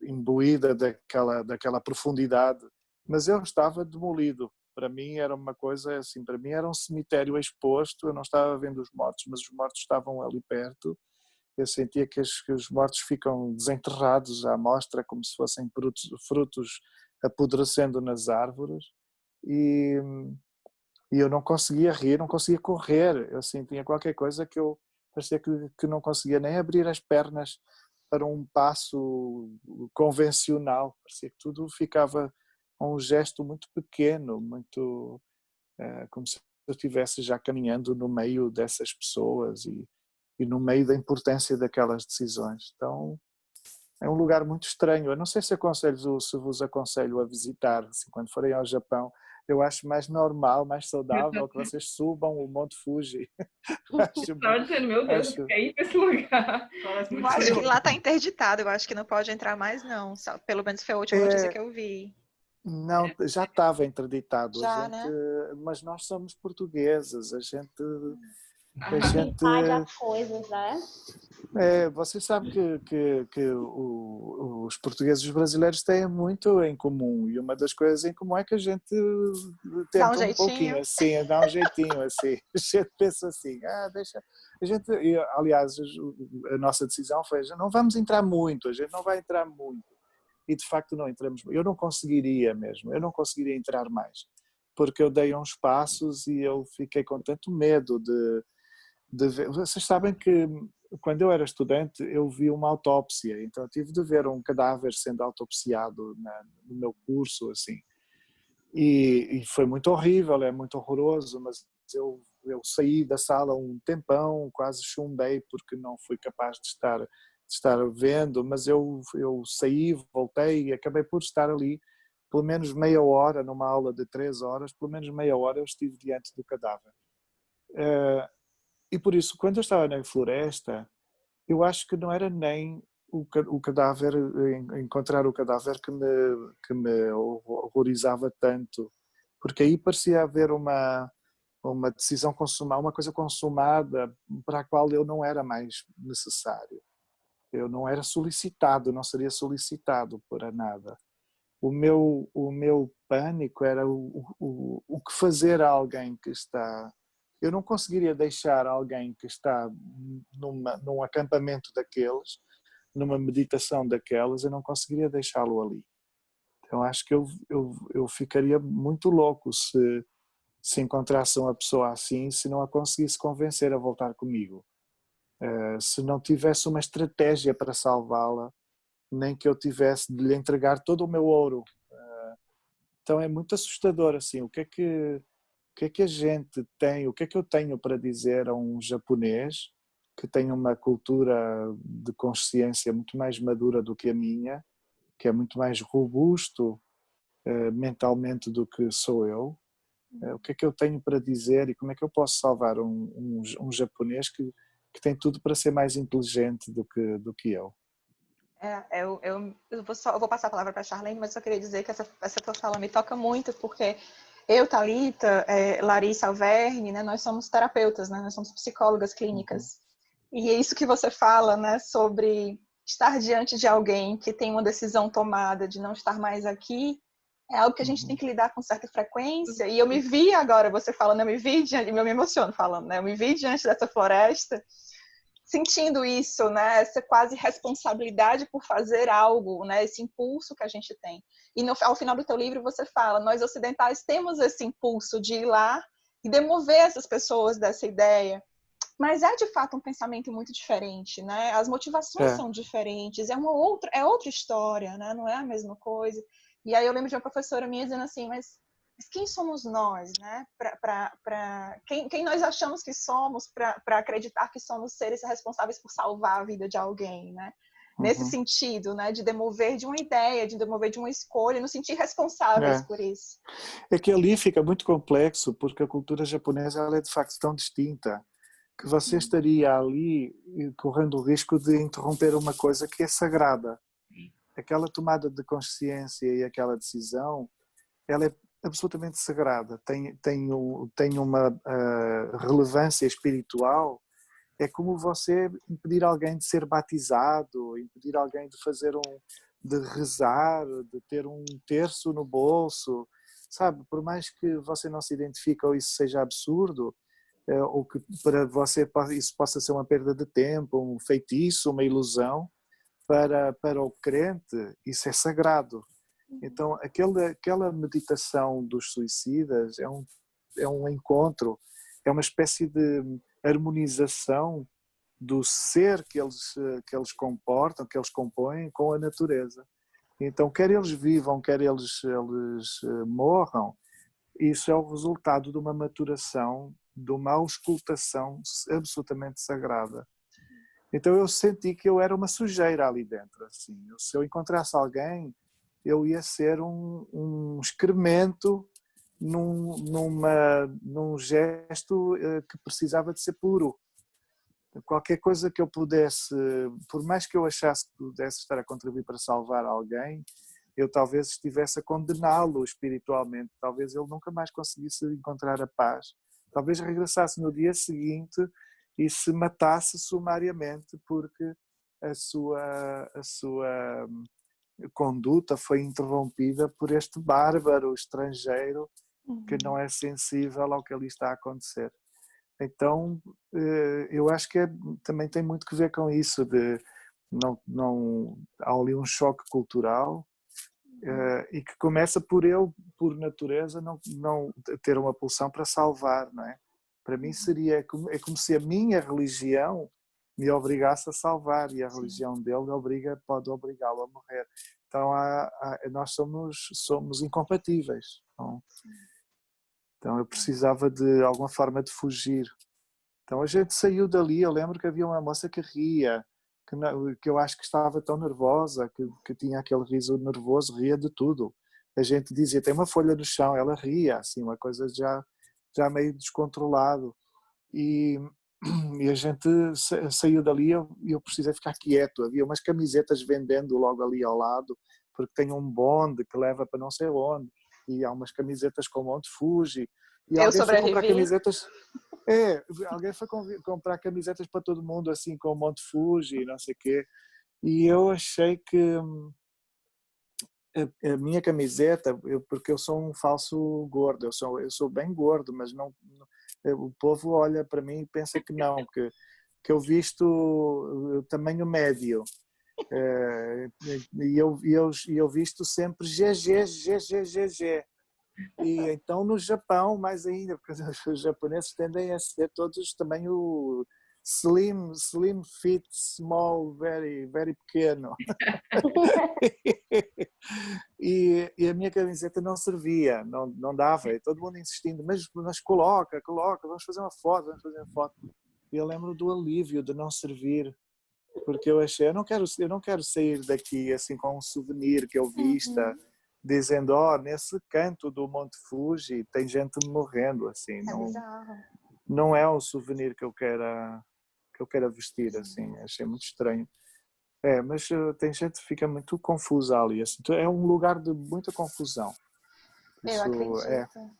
imbuída daquela profundidade, mas eu estava demolido. Para mim era uma coisa assim, para mim era um cemitério exposto. Eu não estava vendo os mortos, mas os mortos estavam ali perto. Eu sentia que os mortos ficam desenterrados à mostra, como se fossem frutos apodrecendo nas árvores, e eu não conseguia rir, não conseguia correr. Eu sentia qualquer coisa que eu parecia que não conseguia nem abrir as pernas para um passo convencional. Parecia que tudo ficava um gesto muito pequeno, muito como se eu estivesse já caminhando no meio dessas pessoas e no meio da importância daquelas decisões. Então é um lugar muito estranho. Eu não sei se vos aconselho a visitar, assim, quando forem ao Japão. Eu acho mais normal, mais saudável que vocês subam o Monte Fuji. Estava dizendo, meu Deus, eu quero ir para esse lugar. Eu acho que lá está interditado, eu acho que não pode entrar mais não, pelo menos foi a última notícia que eu vi. Não, já estava interditado, Já, né? mas nós somos portugueses, A gente... as coisas, né? Você sabe que os portugues e os brasileiros têm muito em comum, e uma das coisas em comum é que a gente Dá um tenta um pouquinho jeitinho. assim, dá um jeitinho assim, a gente pensa assim, deixa, a gente, aliás, a nossa decisão foi, não vamos entrar muito, a gente não vai entrar muito, e de facto não entramos, eu não conseguiria mesmo, eu não conseguiria entrar mais, porque eu dei uns passos e eu fiquei com tanto medo de ver. Vocês sabem que quando eu era estudante eu vi uma autópsia, então eu tive de ver um cadáver sendo autopsiado no meu curso, assim, e foi muito horrível, é muito horroroso, mas eu saí da sala um tempão, quase chumbei porque não fui capaz de estar vendo, mas eu saí, voltei e acabei por estar ali pelo menos meia hora, numa aula de 3 horas, pelo menos meia hora eu estive diante do cadáver. E por isso, quando eu estava na floresta, eu acho que não era nem o cadáver, encontrar o cadáver que me horrorizava tanto, porque aí parecia haver uma decisão consumada, uma coisa consumada para a qual eu não era mais necessário. Eu não era solicitado, não seria solicitado para nada. O meu pânico era o que fazer a alguém que está... Eu não conseguiria deixar alguém que está num acampamento daqueles, numa meditação daquelas, eu não conseguiria deixá-lo ali. Então acho que eu ficaria muito louco se encontrasse uma pessoa assim, se não a conseguisse convencer a voltar comigo. Se não tivesse uma estratégia para salvá-la, nem que eu tivesse de lhe entregar todo o meu ouro. Então é muito assustador, assim, o que é que a gente tem, o que é que eu tenho para dizer a um japonês que tem uma cultura de consciência muito mais madura do que a minha, que é muito mais robusto mentalmente do que sou eu, o que é que eu tenho para dizer e como é que eu posso salvar um japonês que tem tudo para ser mais inteligente do que eu. Eu vou passar a palavra para a Charlene, mas só queria dizer que essa tua fala me toca muito, porque eu, Thalita, Larissa, Alverne, né, nós somos terapeutas, né, nós somos psicólogas clínicas. E é isso que você fala, né, sobre estar diante de alguém que tem uma decisão tomada de não estar mais aqui, é algo que a gente tem que lidar com certa frequência. E eu me vi agora, você falando, eu me vi diante, eu me emociono falando, né, eu me vi diante dessa floresta, sentindo isso, né, essa quase responsabilidade por fazer algo, né, esse impulso que a gente tem. E ao final do teu livro você fala, nós ocidentais temos esse impulso de ir lá e demover essas pessoas dessa ideia, mas é de fato um pensamento muito diferente, né? As motivações são diferentes, é outra história, né? Não é a mesma coisa. E aí eu lembro de uma professora minha dizendo assim, mas quem somos nós, né? Quem nós achamos que somos para acreditar que somos seres responsáveis por salvar a vida de alguém, né? Nesse sentido, né? De demover de uma ideia, de demover de uma escolha, nos sentir responsáveis por isso. É que ali fica muito complexo, porque a cultura japonesa ela é de facto tão distinta que você estaria ali correndo o risco de interromper uma coisa que é sagrada. Aquela tomada de consciência e aquela decisão, ela é absolutamente sagrada, tem uma relevância espiritual. É como você impedir alguém de ser batizado, impedir alguém de de rezar, de ter um terço no bolso, sabe? Por mais que você não se identifique ou isso seja absurdo, ou que para você isso possa ser uma perda de tempo, um feitiço, uma ilusão, para o crente isso é sagrado. Então aquela meditação dos suicidas é um encontro, é uma espécie de harmonização do ser que eles comportam, que eles compõem com a natureza. Então quer eles vivam, quer eles morram, isso é o resultado de uma maturação, de uma auscultação absolutamente sagrada. Então eu senti que eu era uma sujeira ali dentro. Assim. Se eu encontrasse alguém, eu ia ser um excremento num gesto que precisava de ser puro. Qualquer coisa que eu pudesse, por mais que eu achasse que pudesse estar a contribuir para salvar alguém, eu talvez estivesse a condená-lo espiritualmente, talvez ele nunca mais conseguisse encontrar a paz, talvez regressasse no dia seguinte e se matasse sumariamente porque a sua conduta foi interrompida por este bárbaro estrangeiro que não é sensível ao que ali está a acontecer. Então, eu acho que também tem muito que ver com isso, de há ali um choque cultural e que começa por eu, por natureza, não ter uma pulsão para salvar, não é? Para mim é como se a minha religião me obrigasse a salvar e a religião dele pode obrigá-lo a morrer. Então nós somos incompatíveis. Então eu precisava de alguma forma de fugir. Então a gente saiu dali, eu lembro que havia uma moça que ria, que eu acho que estava tão nervosa, que tinha aquele riso nervoso, ria de tudo. A gente dizia, tem uma folha no chão, ela ria, assim, uma coisa já meio descontrolado. E a gente saiu dali e eu precisei ficar quieto. Havia umas camisetas vendendo logo ali ao lado, porque tem um bonde que leva para não sei onde, e há umas camisetas com Monte Fuji. E eu alguém foi comprar sobrevivi. Camisetas. Alguém foi comprar camisetas para todo mundo, assim, com Monte Fuji e não sei o quê. E eu achei que a minha camiseta, porque eu sou um falso gordo, eu sou bem gordo, mas o povo olha para mim e pensa que não, que eu visto o tamanho médio. E eu visto sempre GG. E então no Japão, mais ainda, porque os japoneses tendem a ser todos tamanho slim fit, small, very, very pequeno. E a minha camiseta não servia, não dava, e todo mundo insistindo, mas coloca, vamos fazer uma foto. E eu lembro do alívio de não servir, porque eu achei, eu não quero sair daqui assim com um souvenir que eu vista, dizendo, nesse canto do Monte Fuji tem gente morrendo, assim, não é um souvenir que eu quero vestir, assim, achei muito estranho. Mas tem gente que fica muito confusa ali, assim, é um lugar de muita confusão. Eu acredito.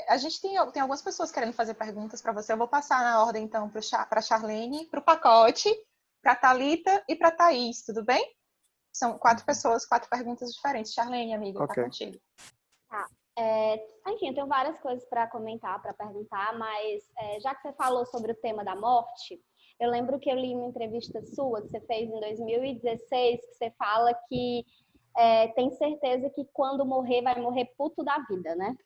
A gente tem algumas pessoas querendo fazer perguntas para você. Eu vou passar na ordem, então, para a Charlene, para o Pacote, para a Thalita e para a Thaís, tudo bem? São 4 pessoas, 4 perguntas diferentes. Charlene, amiga, tá contigo. Tá. Enfim, eu tenho várias coisas para comentar, para perguntar, mas já que você falou sobre o tema da morte, eu lembro que eu li uma entrevista sua que você fez em 2016, que você fala que tem certeza que quando morrer, vai morrer puto da vida, né?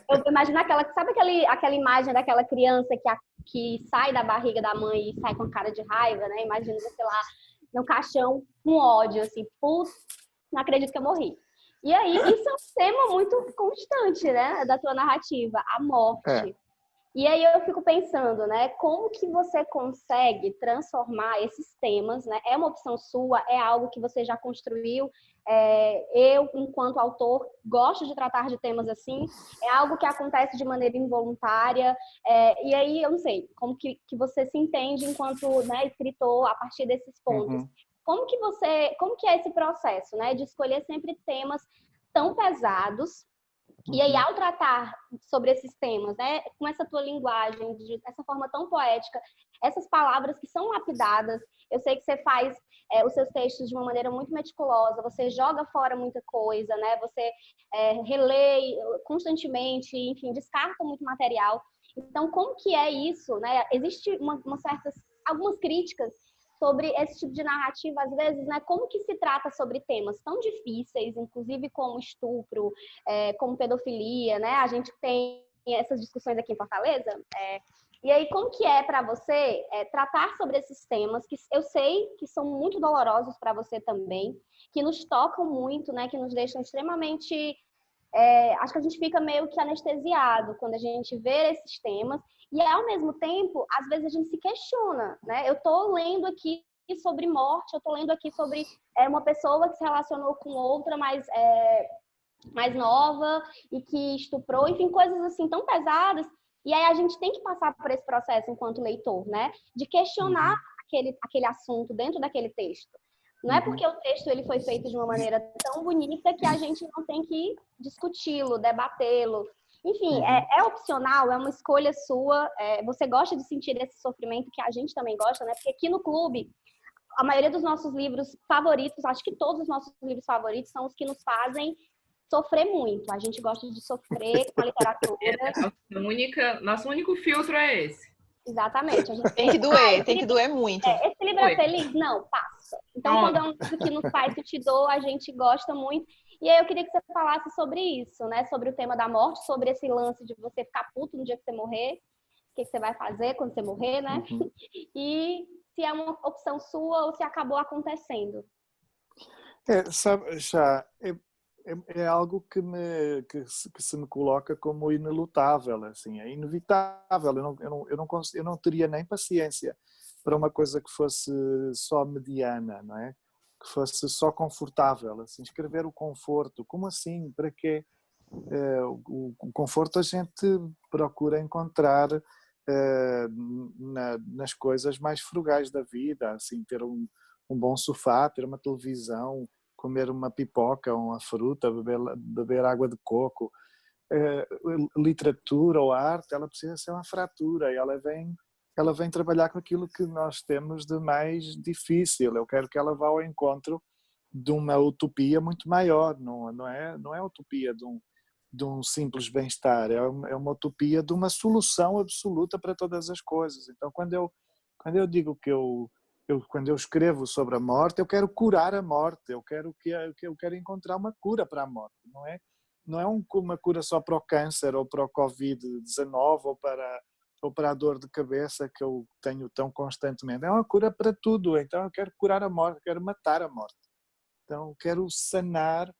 Eu imagino sabe aquela imagem daquela criança que sai da barriga da mãe e sai com cara de raiva, né? Imagina você lá no caixão com ódio, assim, putz, não acredito que eu morri. E aí, isso é um tema muito constante, né, da tua narrativa, a morte. E aí eu fico pensando, né, como que você consegue transformar esses temas, né? É uma opção sua? É algo que você já construiu? Eu, enquanto autor, gosto de tratar de temas assim. É algo que acontece de maneira involuntária. E aí, eu não sei, como que você se entende enquanto, né, escritor a partir desses pontos. Como que é esse processo, né, de escolher sempre temas tão pesados? E aí, ao tratar sobre esses temas, né, com essa tua linguagem, essa forma tão poética, essas palavras que são lapidadas, eu sei que você faz os seus textos de uma maneira muito meticulosa, você joga fora muita coisa, né, você relê constantemente, enfim, descarta muito material. Então, como que é isso, né? Existe algumas críticas sobre esse tipo de narrativa, às vezes, né? Como que se trata sobre temas tão difíceis, inclusive como estupro, como pedofilia, né? A gente tem essas discussões aqui em Fortaleza. E aí, como que é para você tratar sobre esses temas, que eu sei que são muito dolorosos para você também, que nos tocam muito, né? Que nos deixam extremamente... acho que a gente fica meio que anestesiado quando a gente vê esses temas. E, ao mesmo tempo, às vezes a gente se questiona, né? Eu estou lendo aqui sobre morte, eu estou lendo aqui sobre uma pessoa que se relacionou com outra mais nova e que estuprou, enfim, coisas assim tão pesadas. E aí a gente tem que passar por esse processo enquanto leitor, né? De questionar aquele assunto dentro daquele texto. Não é porque o texto ele foi feito de uma maneira tão bonita que a gente não tem que discuti-lo, debatê-lo. Enfim, é opcional, é uma escolha sua. Você gosta de sentir esse sofrimento que a gente também gosta, né? Porque aqui no clube, a maioria dos nossos livros favoritos, acho que todos os nossos livros favoritos são os que nos fazem sofrer muito. A gente gosta de sofrer com a literatura. Nosso único filtro é esse. Exatamente. A gente Tem que doer, tem que doer muito. Esse livro é feliz? Não, passa. Então, quando é um livro que nos faz sentir dor, a gente gosta muito. E aí eu queria que você falasse sobre isso, né? Sobre o tema da morte, sobre esse lance de você ficar puto no dia que você morrer, o que você vai fazer quando você morrer, né? E se é uma opção sua ou se acabou acontecendo. Sabe, já é algo que se me coloca como inelutável, assim, é inevitável. Eu não teria nem paciência para uma coisa que fosse só mediana, não é? Que fosse só confortável, assim, escrever o conforto. Como assim? Para quê? O conforto a gente procura encontrar nas coisas mais frugais da vida, assim, ter um bom sofá, ter uma televisão, comer uma pipoca, uma fruta, beber água de coco. Literatura ou arte, ela precisa ser uma fratura e ela vem trabalhar com aquilo que nós temos de mais difícil. Eu quero que ela vá ao encontro de uma utopia muito maior, não é utopia de um simples bem-estar, é uma utopia de uma solução absoluta para todas as coisas. Então, quando eu digo quando eu escrevo sobre a morte, eu quero curar a morte, eu quero encontrar uma cura para a morte, não é uma cura só para o câncer ou para o Covid-19 ou para a dor de cabeça que eu tenho tão constantemente, é uma cura para tudo. Então eu quero curar a morte, quero matar a morte, então quero sanar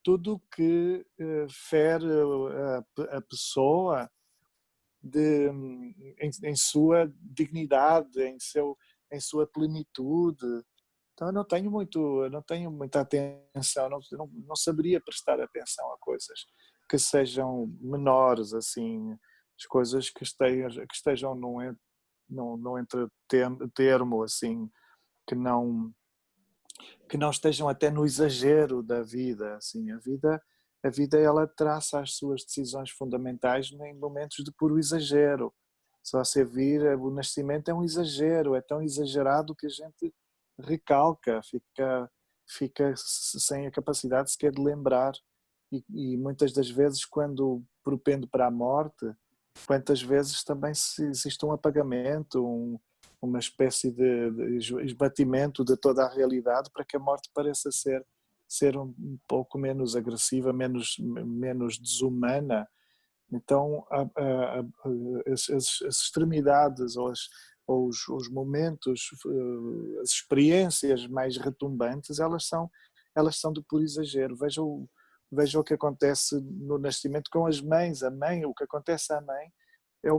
tudo que fere a pessoa em sua dignidade, em sua plenitude. Então eu não tenho muita atenção, não saberia prestar atenção a coisas que sejam menores, assim, as coisas que estejam num entretermo, assim, que não estejam até no exagero da vida, assim. A vida ela traça as suas decisões fundamentais em momentos de puro exagero. Se você vir, o nascimento é um exagero, é tão exagerado que a gente recalca, fica sem a capacidade sequer de lembrar. E muitas das vezes, quando propende para a morte, quantas vezes também existe um apagamento, uma espécie de esbatimento de toda a realidade para que a morte pareça ser um pouco menos agressiva, menos desumana. Então, as extremidades ou os momentos, as experiências mais retumbantes, elas são de puro exagero. Veja o que acontece no nascimento com as mães. O que acontece à mãe é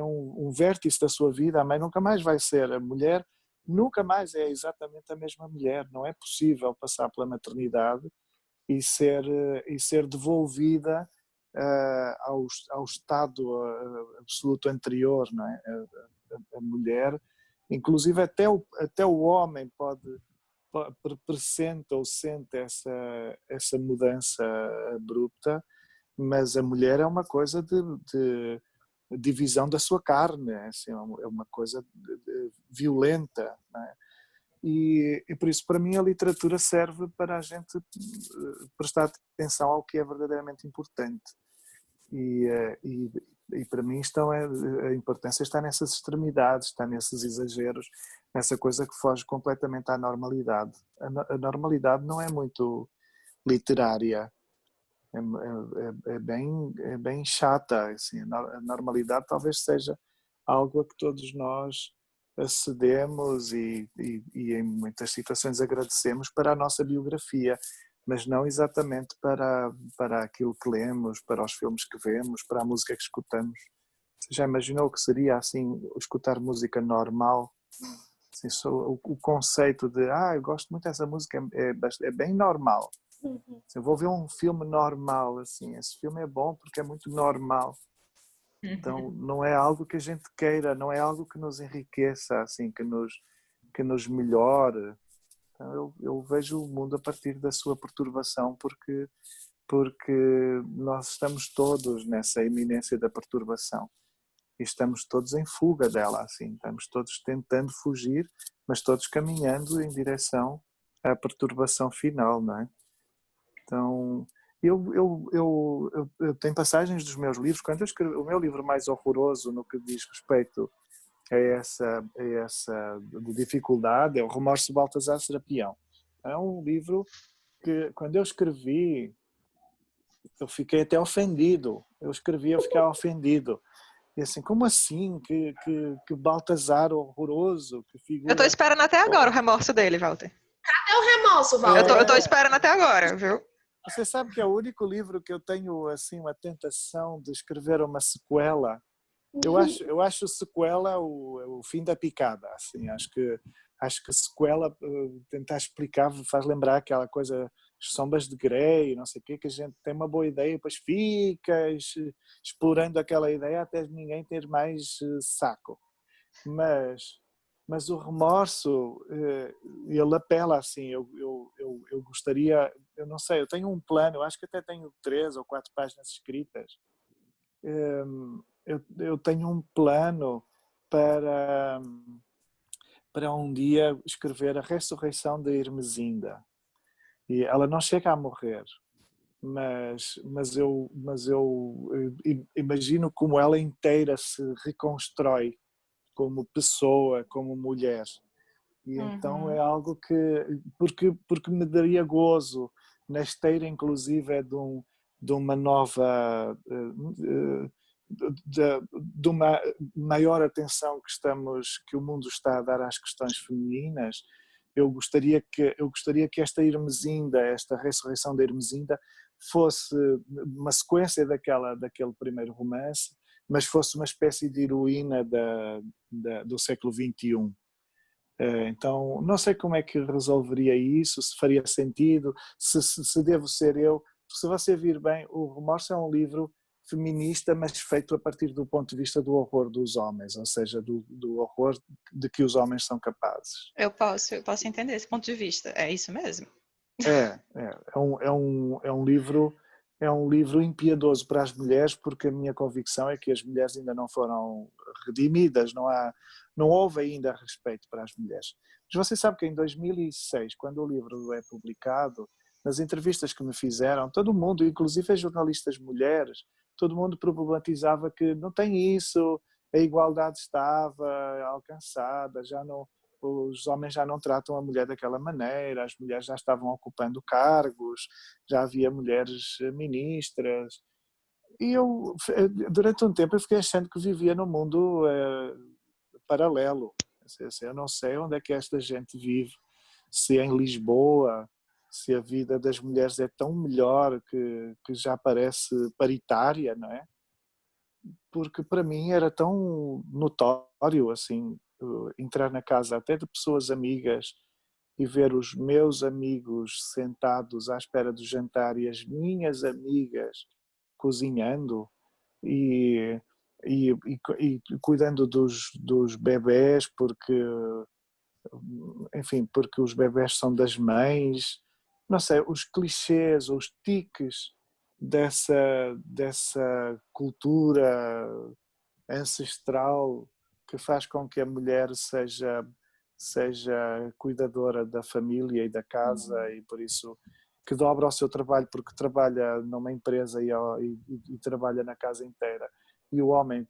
um vértice da sua vida. A mãe nunca mais vai ser a mulher, nunca mais é exatamente a mesma mulher. Não é possível passar pela maternidade e ser devolvida ao estado absoluto anterior, não é? A mulher, inclusive até o homem pressente ou sente essa mudança abrupta, mas a mulher é uma coisa de divisão da sua carne, assim, é uma coisa violenta, não é? E por isso, para mim, a literatura serve para a gente prestar atenção ao que é verdadeiramente importante. E para mim a importância está nessas extremidades, está nesses exageros, nessa coisa que foge completamente à normalidade. A normalidade não é muito literária, é bem chata. Assim, a normalidade talvez seja algo a que todos nós acedemos e em muitas situações agradecemos para a nossa biografia, mas não exatamente para aquilo que lemos, para os filmes que vemos, para a música que escutamos. Você já imaginou o que seria assim escutar música normal? Assim, o conceito de eu gosto muito dessa música é bem normal. Eu vou ver um filme normal, assim, esse filme é bom porque é muito normal. Então não é algo que a gente queira, não é algo que nos enriqueça, assim, que nos melhore. Então, eu vejo o mundo a partir da sua perturbação, porque porque nós estamos todos nessa iminência da perturbação e estamos todos em fuga dela, assim, estamos todos tentando fugir, mas todos caminhando em direção à perturbação final, não é? Então, eu tenho passagens dos meus livros, quando eu escrevo o meu livro mais horroroso no que diz respeito a essa de dificuldade, é o Remorso de Baltasar Serapião. É um livro que, quando eu escrevi, eu fiquei até ofendido. Eu escrevi, eu ficava ofendido. E assim, como assim? Que Baltasar horroroso, que Eu tô figura... esperando até agora o remorso dele, Walter. É o remorso, Val. Eu tô esperando até agora, viu? Você sabe que é o único livro que eu tenho assim uma tentação de escrever uma sequela. Eu acho sequela o fim da picada, assim, acho que sequela, tentar explicar, faz lembrar aquela coisa, as sombras de Grey, não sei o quê, que a gente tem uma boa ideia e depois fica explorando aquela ideia até ninguém ter mais saco. Mas o remorso, ele apela assim, eu gostaria, eu não sei, eu tenho um plano, eu acho que até tenho 3 ou 4 páginas escritas. Eu tenho um plano para um dia escrever a ressurreição da Hermesinda. E ela não chega a morrer, mas eu imagino como ela inteira se reconstrói como pessoa, como mulher. E então é algo que, porque me daria gozo na esteira, inclusive, de uma nova, de uma maior atenção que o mundo está a dar às questões femininas. Eu gostaria que esta Hermesinda, esta ressurreição da Hermesinda, fosse uma sequência daquele primeiro romance, mas fosse uma espécie de heroína do século XXI. Então, não sei como é que resolveria isso, se faria sentido, se devo ser eu. Se você vir bem, o Remorso é um livro feminista, mas feito a partir do ponto de vista do horror dos homens, ou seja, do horror de que os homens são capazes. Eu posso entender esse ponto de vista, é isso mesmo. É um livro impiedoso para as mulheres, porque a minha convicção é que as mulheres ainda não foram redimidas, não houve ainda respeito para as mulheres. Mas você sabe que em 2006, quando o livro é publicado, nas entrevistas que me fizeram, todo mundo, inclusive as jornalistas mulheres, todo mundo problematizava que não tem isso, a igualdade estava alcançada, os homens já não tratam a mulher daquela maneira, as mulheres já estavam ocupando cargos, já havia mulheres ministras. E eu, durante um tempo, eu fiquei achando que vivia num mundo paralelo. Eu não sei onde é que esta gente vive, se é em Lisboa, se a vida das mulheres é tão melhor que já parece paritária, não é? Porque para mim era tão notório, assim, entrar na casa até de pessoas amigas e ver os meus amigos sentados à espera do jantar e as minhas amigas cozinhando e cuidando dos bebés, porque os bebés são das mães, não sei, os clichês, os tiques dessa cultura ancestral que faz com que a mulher seja cuidadora da família e da casa e por isso que dobra o seu trabalho porque trabalha numa empresa e trabalha na casa inteira. E o homem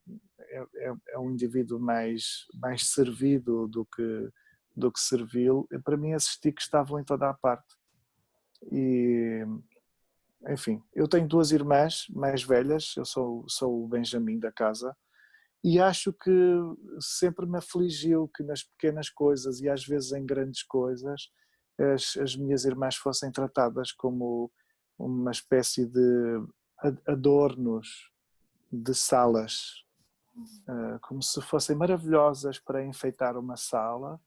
é um indivíduo mais servido do que servil. Para mim esses tiques estavam em toda a parte. E, enfim, eu tenho 2 irmãs mais velhas, eu sou o Benjamin da casa, e acho que sempre me afligiu que nas pequenas coisas e às vezes em grandes coisas as minhas irmãs fossem tratadas como uma espécie de adornos de salas, como se fossem maravilhosas para enfeitar uma sala,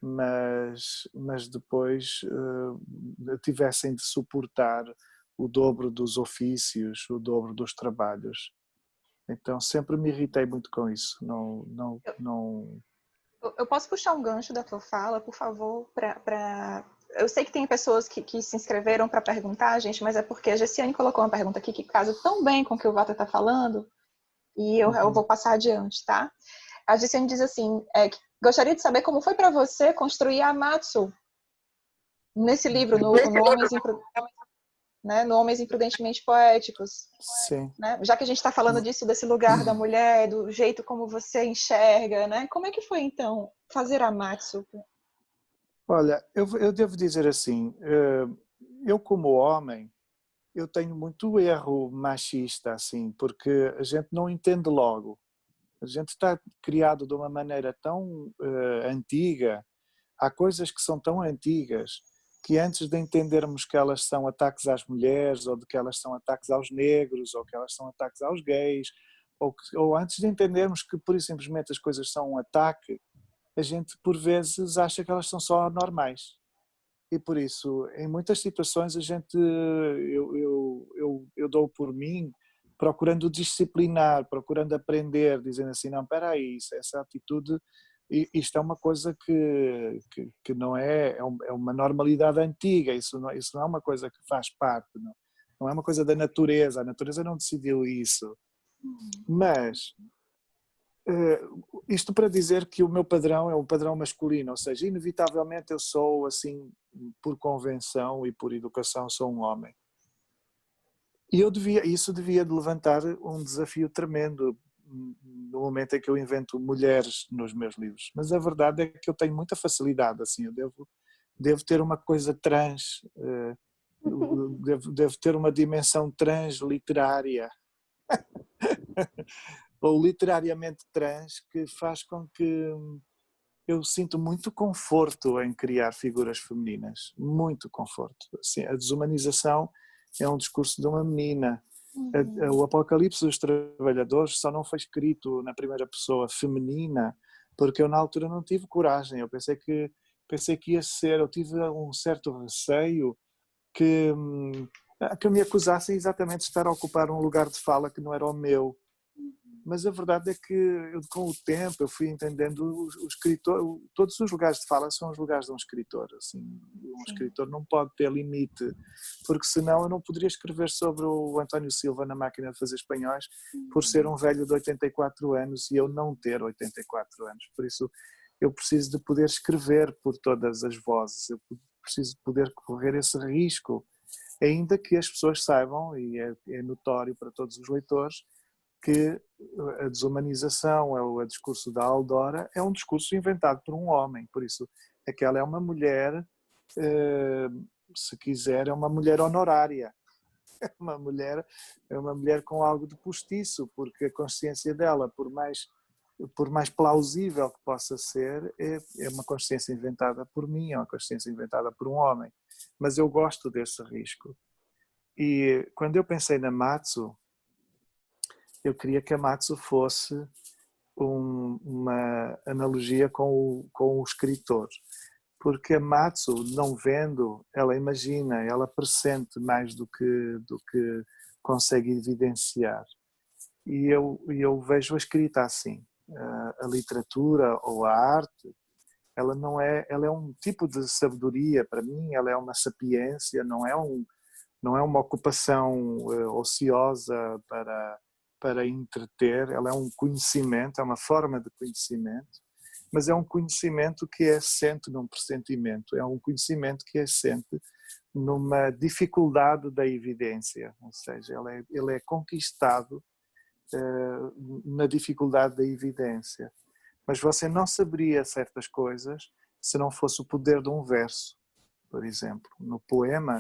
mas depois tivessem de suportar o dobro dos ofícios, o dobro dos trabalhos. Então sempre me irritei muito com isso. Eu posso puxar um gancho da tua fala, por favor, para eu sei que tem pessoas que se inscreveram para perguntar, gente, mas é porque a Gessiane colocou uma pergunta aqui que casa tão bem com o que o Walter está falando, e eu vou passar adiante, tá? A Gessiane diz assim, gostaria de saber como foi para você construir a Amatsu nesse livro, no Homens Imprudentemente Poéticos. Sim. Né? Já que a gente está falando disso, desse lugar da mulher, do jeito como você enxerga, né? Como é que foi, então, fazer a Amatsu? Olha, eu devo dizer assim, eu como homem, eu tenho muito erro machista, assim, porque a gente não entende logo. A gente está criado de uma maneira tão antiga, há coisas que são tão antigas, que antes de entendermos que elas são ataques às mulheres, ou de que elas são ataques aos negros, ou que elas são ataques aos gays, ou antes de entendermos que, pura e simplesmente, as coisas são um ataque, a gente, por vezes, acha que elas são só normais. E por isso, em muitas situações, eu dou por mim procurando disciplinar, procurando aprender, dizendo assim, não, espera aí, essa atitude, isto é uma coisa que não é uma normalidade antiga, isso não é uma coisa que faz parte, não é uma coisa da natureza, a natureza não decidiu isso. Mas isto para dizer que o meu padrão é o padrão masculino, ou seja, inevitavelmente eu sou assim, por convenção e por educação, sou um homem. E isso devia de levantar um desafio tremendo no momento em que eu invento mulheres nos meus livros. Mas a verdade é que eu tenho muita facilidade, assim, eu devo ter uma coisa trans, devo ter uma dimensão transliterária. Ou literariamente trans, que faz com que eu sinto muito conforto em criar figuras femininas, muito conforto. Assim, a desumanização é um discurso de uma menina. O Apocalipse dos Trabalhadores só não foi escrito na primeira pessoa feminina, porque eu na altura não tive coragem, eu pensei que ia ser, eu tive um certo receio que me acusassem exatamente de estar a ocupar um lugar de fala que não era o meu. Mas a verdade é que eu, com o tempo eu fui entendendo o escritor, todos os lugares de fala são os lugares de um escritor. Assim, um escritor não pode ter limite, porque senão eu não poderia escrever sobre o António Silva na Máquina de Fazer Espanhóis por ser um velho de 84 anos e eu não ter 84 anos. Por isso eu preciso de poder escrever por todas as vozes, eu preciso de poder correr esse risco, ainda que as pessoas saibam, e é notório para todos os leitores, que a desumanização, o discurso da Aldora, é um discurso inventado por um homem, por isso aquela é uma mulher, se quiser, é uma mulher honorária, é uma mulher com algo de postiço, porque a consciência dela, por mais plausível que possa ser, é uma consciência inventada por mim, é uma consciência inventada por um homem, mas eu gosto desse risco. E quando eu pensei na Matsu, eu queria que a Matsu fosse uma analogia com o escritor, porque a Matsu, não vendo, ela imagina, ela pressente mais do que consegue evidenciar. E eu vejo a escrita assim, a literatura ou a arte, ela é um tipo de sabedoria para mim, ela é uma sapiência, não é uma ocupação ociosa para entreter, ela é um conhecimento, é uma forma de conhecimento, mas é um conhecimento que é assente num pressentimento, é um conhecimento que é assente numa dificuldade da evidência, ou seja, ele é conquistado na dificuldade da evidência. Mas você não saberia certas coisas se não fosse o poder de um verso, por exemplo. No poema,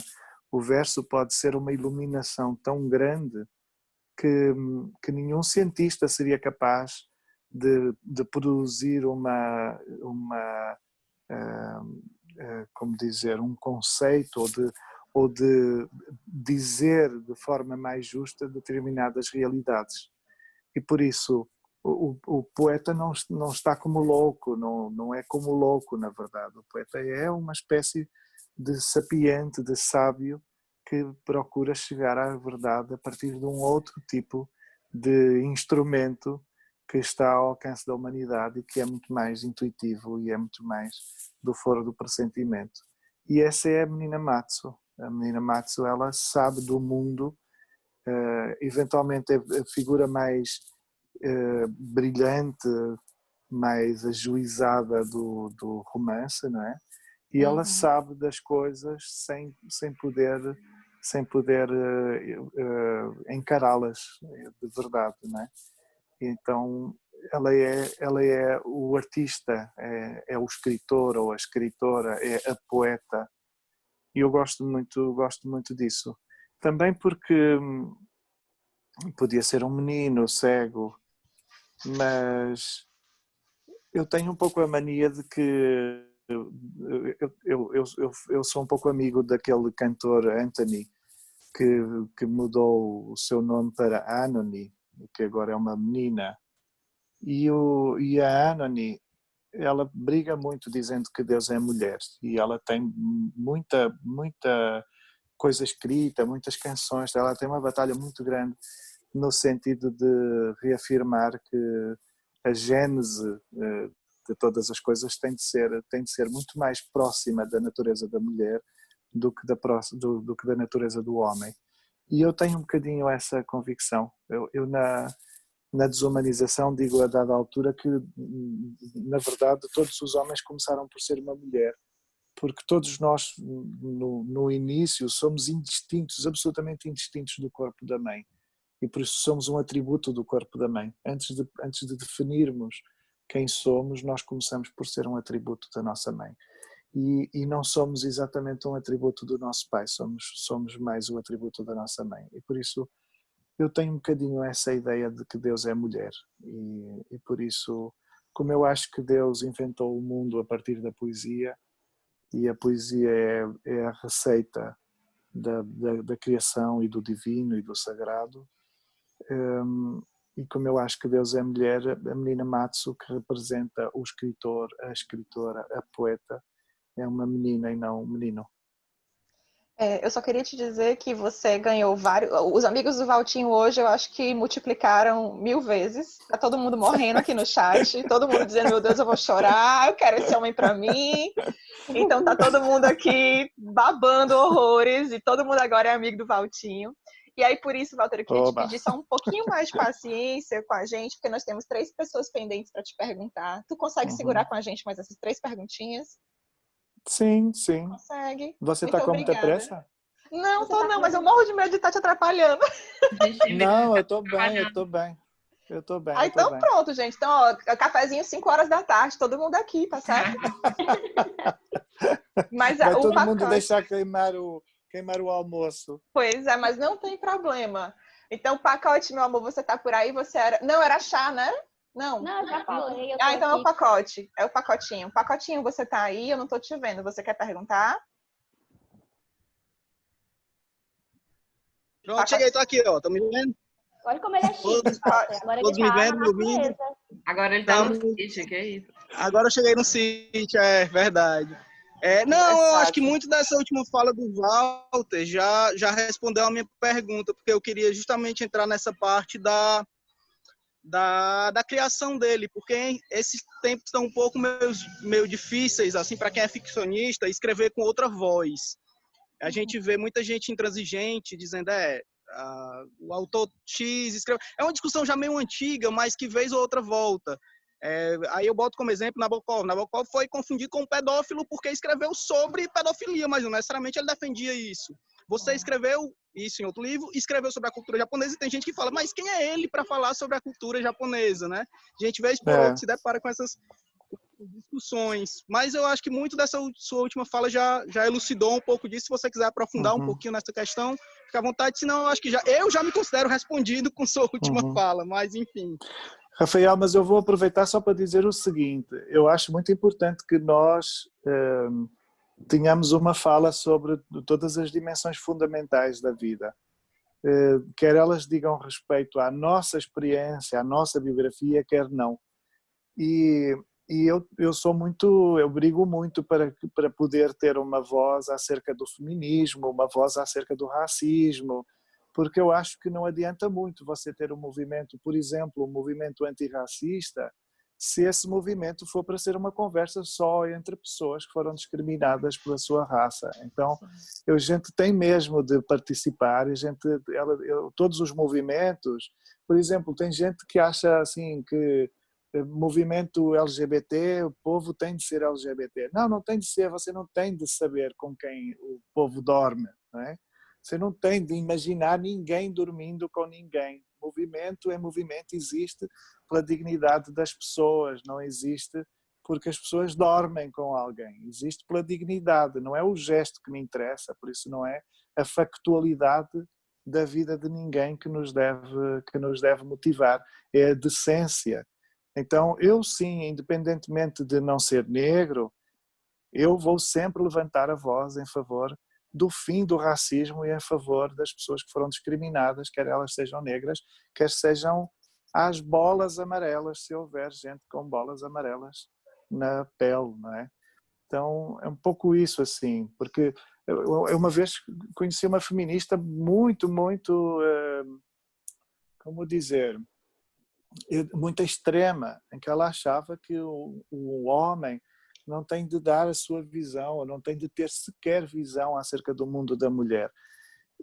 o verso pode ser uma iluminação tão grande que nenhum cientista seria capaz de produzir como dizer, um conceito ou de dizer de forma mais justa determinadas realidades. E por isso o poeta não está como louco, não é como louco, na verdade. O poeta é uma espécie de sapiente, de sábio, que procura chegar à verdade a partir de um outro tipo de instrumento que está ao alcance da humanidade e que é muito mais intuitivo e é muito mais do foro do pressentimento. E essa é a menina Matsu. A menina Matsu, ela sabe do mundo, eventualmente é a figura mais brilhante, mais ajuizada do romance, não é? E ela sabe das coisas sem poder encará-las de verdade, não é? Então ela é o artista, é o escritor ou a escritora, é a poeta, e eu gosto muito disso. Também porque podia ser um menino cego, mas eu tenho um pouco a mania de que eu sou um pouco amigo daquele cantor Anthony que mudou o seu nome para Anony, que agora é uma menina. E a Anony, ela briga muito dizendo que Deus é mulher, e ela tem muita coisa escrita, muitas canções, ela tem uma batalha muito grande no sentido de reafirmar que a gênese de todas as coisas tem de ser muito mais próxima da natureza da mulher do que da natureza do homem. E eu tenho um bocadinho essa convicção. Eu na desumanização digo a dada altura que, na verdade, todos os homens começaram por ser uma mulher, porque todos nós, no início, somos indistintos, absolutamente indistintos do corpo da mãe. E por isso somos um atributo do corpo da mãe. Antes de definirmos quem somos, nós começamos por ser um atributo da nossa mãe. E não somos exatamente um atributo do nosso pai, somos mais o atributo da nossa mãe. E por isso eu tenho um bocadinho essa ideia de que Deus é mulher. E por isso, como eu acho que Deus inventou o mundo a partir da poesia, e a poesia é a receita da criação e do divino e do sagrado, e como eu acho que Deus é mulher, a menina Matsu, que representa o escritor, a escritora, a poeta, é uma menina e não um menino. Eu só queria te dizer que você ganhou vários... Os amigos do Valtinho hoje, eu acho que multiplicaram 1000 vezes. Tá todo mundo morrendo aqui no chat, todo mundo dizendo, meu Deus, eu vou chorar, eu quero esse homem pra mim. Então tá todo mundo aqui babando horrores, e todo mundo agora é amigo do Valtinho. E aí, por isso, Walter, eu queria te pedir só um pouquinho mais de paciência com a gente, porque nós temos 3 pessoas pendentes para te perguntar. Tu consegue segurar com a gente mais essas 3 perguntinhas? Sim. Consegue. Você Muito está com muita obrigada. pressa? Não, mas eu morro de medo de estar te atrapalhando. Não, eu estou bem. Ah, então pronto, gente. Então, ó, cafezinho 5 horas da tarde, todo mundo aqui, tá certo? Mas vai o todo pacote... mundo deixar queimar o almoço. Pois é, mas não tem problema. Então, o pacote, meu amor, você tá por aí, você era... Não, era chá, né? Não, eu já falei. então aqui. É o pacote. É o pacotinho. Pacotinho, você tá aí, eu não tô te vendo. Você quer perguntar? Pronto, cheguei, tô aqui, ó. Tá me vendo? Olha como ele é chique, agora todos ele tá me vendo, na me ouvindo? natureza. Agora ele tá no sítio, que é isso? Agora eu cheguei no sítio, é verdade. Não, eu acho que muito dessa última fala do Walter já respondeu a minha pergunta, porque eu queria justamente entrar nessa parte da criação dele, porque esses tempos estão um pouco meio difíceis, assim, para quem é ficcionista, escrever com outra voz. A gente vê muita gente intransigente dizendo, o autor X escreveu... É uma discussão já meio antiga, mas que vez ou outra volta. Aí eu boto como exemplo Nabokov. Nabokov foi confundido com um pedófilo porque escreveu sobre pedofilia, mas não necessariamente ele defendia isso. Você escreveu isso em outro livro, escreveu sobre a cultura japonesa, e tem gente que fala, mas quem é ele para falar sobre a cultura japonesa, né? A gente vez por outra se depara com essas discussões, mas eu acho que muito dessa sua última fala já elucidou um pouco disso. Se você quiser aprofundar um pouquinho nessa questão, fica à vontade, senão eu acho que eu já me considero respondido com sua última fala, mas enfim. Rafael, mas eu vou aproveitar só para dizer o seguinte, eu acho muito importante que nós tenhamos uma fala sobre todas as dimensões fundamentais da vida, quer elas digam respeito à nossa experiência, à nossa biografia, quer não. E eu brigo muito para poder ter uma voz acerca do feminismo, uma voz acerca do racismo, porque eu acho que não adianta muito você ter um movimento, por exemplo, um movimento antirracista, se esse movimento for para ser uma conversa só entre pessoas que foram discriminadas pela sua raça. Então, a gente tem mesmo de participar, todos os movimentos, por exemplo, tem gente que acha assim que movimento LGBT, o povo tem de ser LGBT. Não, não tem de ser, você não tem de saber com quem o povo dorme, não é? Você não tem de imaginar ninguém dormindo com ninguém. Movimento é movimento, existe pela dignidade das pessoas, não existe porque as pessoas dormem com alguém. Existe pela dignidade, não é o gesto que me interessa, por isso não é a factualidade da vida de ninguém que nos deve motivar, é a decência. Então, eu sim, independentemente de não ser negro, eu vou sempre levantar a voz em favor do fim do racismo e em favor das pessoas que foram discriminadas, quer elas sejam negras, quer sejam às bolas amarelas, se houver gente com bolas amarelas na pele, não é? Então, é um pouco isso assim, porque eu uma vez conheci uma feminista muito, como dizer, muito extrema, em que ela achava que o homem não tem de dar a sua visão, ou não tem de ter sequer visão acerca do mundo da mulher.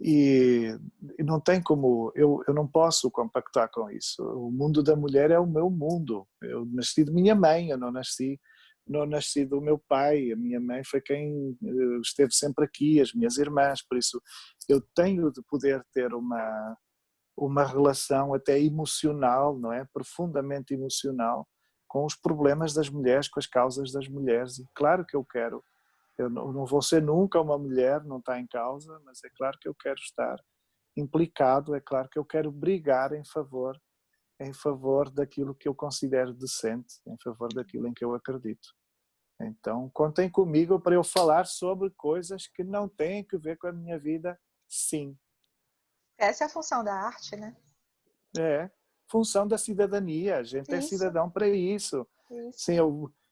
E não tem como, eu não posso compactar com isso. O mundo da mulher é o meu mundo. Eu nasci de minha mãe, eu não nasci do meu pai. A minha mãe foi quem esteve sempre aqui, as minhas irmãs, por isso eu tenho de poder ter uma relação até emocional, não é? Profundamente emocional, com os problemas das mulheres, com as causas das mulheres. E claro que eu quero, eu não vou ser nunca uma mulher, não está em causa, mas é claro que eu quero estar implicado, é claro que eu quero brigar em favor daquilo que eu considero decente, em favor daquilo em que eu acredito. Então, contem comigo para eu falar sobre coisas que não têm a ver com a minha vida, sim. Essa é a função da arte, né? É, função da cidadania, a gente é cidadão para isso. Sim,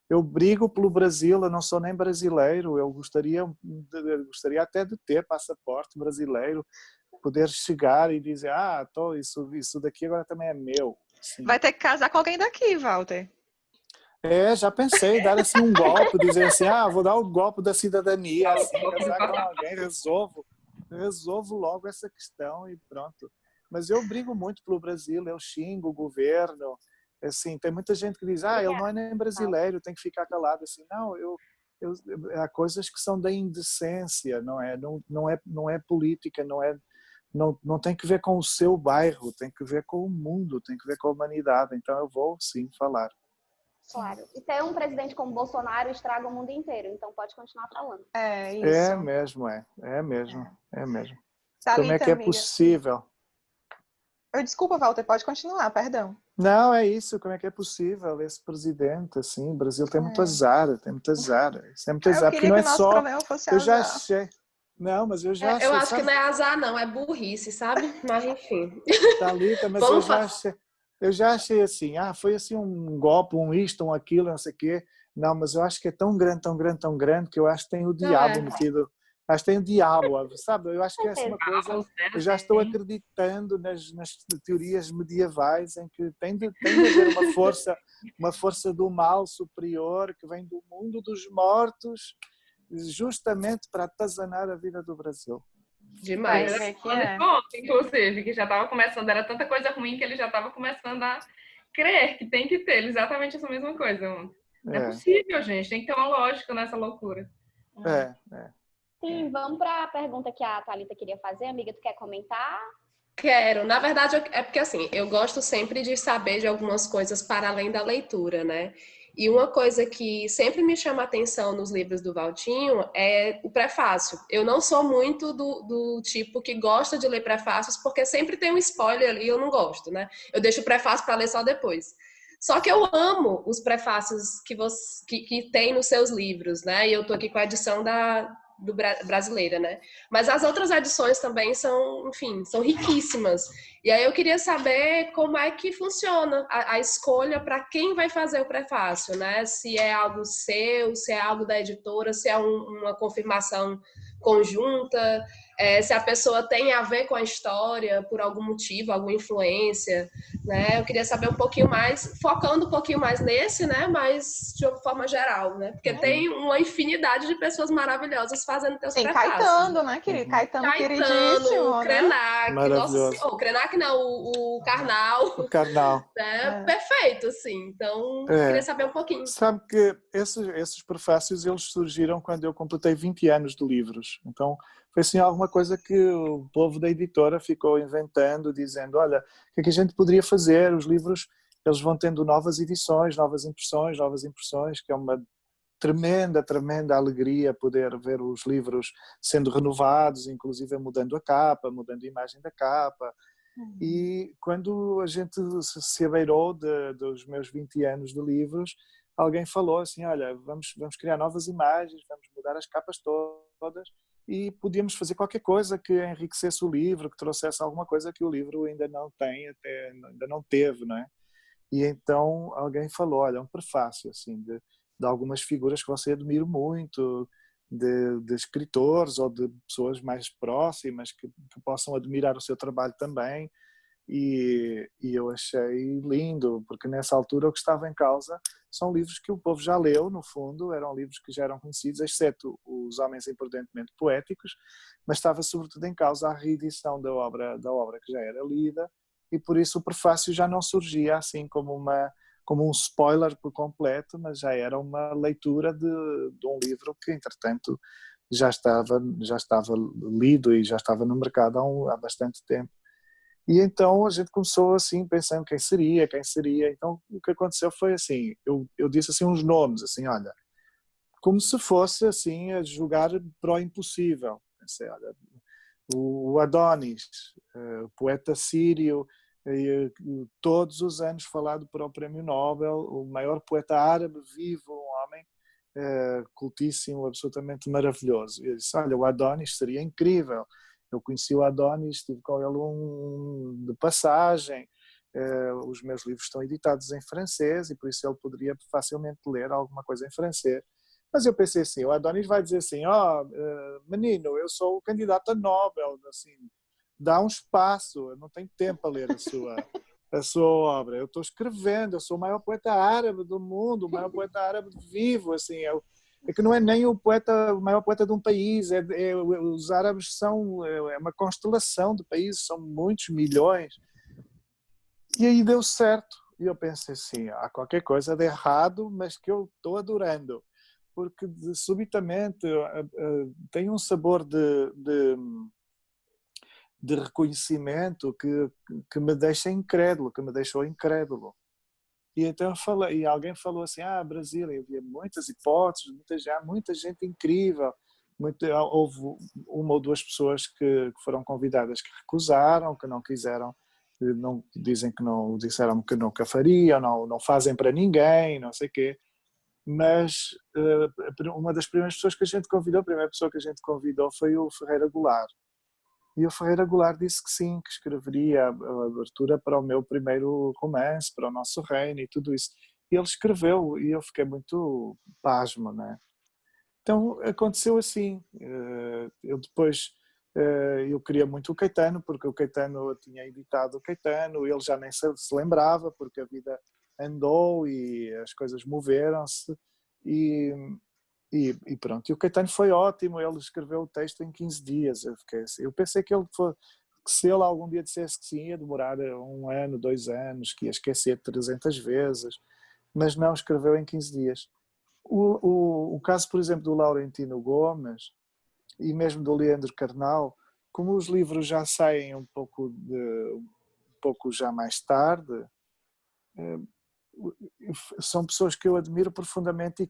eu brigo pelo Brasil, eu não sou nem brasileiro, eu gostaria até de ter passaporte brasileiro, poder chegar e dizer, isso daqui agora também é meu. Sim. Vai ter que casar com alguém daqui, Walter. Já pensei, dar assim um golpe, dizer assim, vou dar o golpe da cidadania, assim, casar com alguém, resolvo logo essa questão e pronto. Mas eu brigo muito pelo Brasil, eu xingo o governo, assim, tem muita gente que diz, ele não é nem brasileiro, tem que ficar calado, assim, não, há coisas que são da indecência, não é política, não tem que ver com o seu bairro, tem que ver com o mundo, tem que ver com a humanidade, então eu vou sim falar. Claro. E ter um presidente como Bolsonaro estraga o mundo inteiro, então pode continuar falando. É isso. É mesmo. Thalita, como é que é amiga. possível? Desculpa, Walter, pode continuar, perdão. Não, é isso, como é que é possível esse presidente, assim, o Brasil tem muito azar, isso é muito azar, porque não é só, eu já achei, não, mas eu já achei, eu acho que não é azar não, é burrice, sabe? Mas enfim. Thalita, mas eu já achei assim, foi assim um golpe, um isto, um aquilo, não sei o quê, não, mas eu acho que é tão grande que eu acho que tem o diabo metido. Acho que tem o diabo, sabe? Eu acho que é assim uma coisa. Eu já estou acreditando nas teorias medievais em que tem de haver uma força do mal superior que vem do mundo dos mortos, justamente para atazanar a vida do Brasil. Demais. Inclusive, que já estava começando, era tanta coisa ruim que ele já estava começando a crer que tem que ter exatamente essa mesma coisa. Não é possível, gente. Tem que ter uma lógica nessa loucura. Sim, vamos para a pergunta que a Thalita queria fazer. Amiga, tu quer comentar? Quero. Na verdade, é porque assim, eu gosto sempre de saber de algumas coisas para além da leitura, né? E uma coisa que sempre me chama a atenção nos livros do Valtinho é o prefácio. Eu não sou muito do tipo que gosta de ler prefácios, porque sempre tem um spoiler ali e eu não gosto, né? Eu deixo o prefácio para ler só depois. Só que eu amo os prefácios que tem nos seus livros, né? E eu tô aqui com a edição brasileira, né? Mas as outras edições também são, enfim, são riquíssimas. E aí eu queria saber como é que funciona a escolha para quem vai fazer o prefácio, né? Se é algo seu, se é algo da editora, se é uma confirmação conjunta. se a pessoa tem a ver com a história por algum motivo, alguma influência, né? Eu queria saber um pouquinho mais, focando um pouquinho mais nesse, né? Mas de uma forma geral, né? Porque tem uma infinidade de pessoas maravilhosas fazendo teus Tem prefácios. Caetano, né, querido? Caetano queridíssimo, o Krenak, né? nossa senhora, o Krenak não, o Karnal. O Karnal. Né? Perfeito, assim. Então, queria saber um pouquinho. Sabe que esses prefácios, eles surgiram quando eu completei 20 anos de livros. Então, foi assim alguma coisa que o povo da editora ficou inventando, dizendo, olha, o que é que a gente poderia fazer? Os livros, eles vão tendo novas edições, novas impressões, que é uma tremenda, tremenda alegria poder ver os livros sendo renovados, inclusive mudando a capa, mudando a imagem da capa. E quando a gente se abeirou dos meus 20 anos de livros, alguém falou assim, olha, vamos criar novas imagens, vamos mudar as capas todas e podíamos fazer qualquer coisa que enriquecesse o livro, que trouxesse alguma coisa que o livro ainda não tem, ainda não teve, não é? E então alguém falou, olha, um prefácio assim, de algumas figuras que você admira muito, de escritores ou de pessoas mais próximas que possam admirar o seu trabalho também. E eu achei lindo, porque nessa altura o que estava em causa são livros que o povo já leu, no fundo, eram livros que já eram conhecidos, exceto Os Homens Imprudentemente Poéticos, mas estava sobretudo em causa a reedição da obra que já era lida, e por isso o prefácio já não surgia assim como um spoiler por completo, mas já era uma leitura de um livro que, entretanto, já estava lido e já estava no mercado há bastante tempo. E então a gente começou assim, pensando quem seria. Então o que aconteceu foi assim, eu disse assim uns nomes, assim, olha, como se fosse assim a jogar para o impossível. Pensei, olha, o Adonis, o poeta sírio, todos os anos falado para o Prémio Nobel, o maior poeta árabe vivo, um homem cultíssimo, absolutamente maravilhoso. E eu disse, olha, o Adonis seria incrível. Eu conheci o Adonis, estive com ele de passagem, os meus livros estão editados em francês e por isso ele poderia facilmente ler alguma coisa em francês. Mas eu pensei assim, o Adonis vai dizer assim, menino, eu sou o candidato a Nobel, assim, dá um espaço, eu não tenho tempo a ler a sua obra, eu estou escrevendo, eu sou o maior poeta árabe do mundo, o maior poeta árabe vivo, assim, é que não é nem o maior poeta de um país, os árabes é uma constelação de países, são muitos milhões. E aí deu certo. E eu pensei assim, há qualquer coisa de errado, mas que eu estou adorando. Porque subitamente tem um sabor de reconhecimento que me deixa incrédulo, que me deixou incrédulo. E então e alguém falou assim, Brasília, havia muitas hipóteses, muita gente incrível, houve uma ou duas pessoas que foram convidadas que recusaram, que não quiseram, disseram que nunca fariam, não fazem para ninguém, não sei o quê. Mas uma das primeiras pessoas que a gente convidou, a primeira pessoa que a gente convidou foi o Ferreira Goulart. E o Ferreira Goulart disse que sim, que escreveria a abertura para o meu primeiro romance, para o Nosso Reino e tudo isso. E ele escreveu e eu fiquei muito pasmo, né? Então aconteceu assim. Eu depois eu queria muito o Caetano, porque o Caetano, eu tinha editado o Caetano, ele já nem se lembrava, porque a vida andou e as coisas moveram-se e pronto. E o Caetano foi ótimo, ele escreveu o texto em 15 dias. Eu pensei que se ele algum dia dissesse que sim, ia demorar 1 ano, 2 anos, que ia esquecer 300 vezes, mas não, escreveu em 15 dias. O caso, por exemplo, do Laurentino Gomes e mesmo do Leandro Carnal, como os livros já saem um pouco já mais tarde, são pessoas que eu admiro profundamente e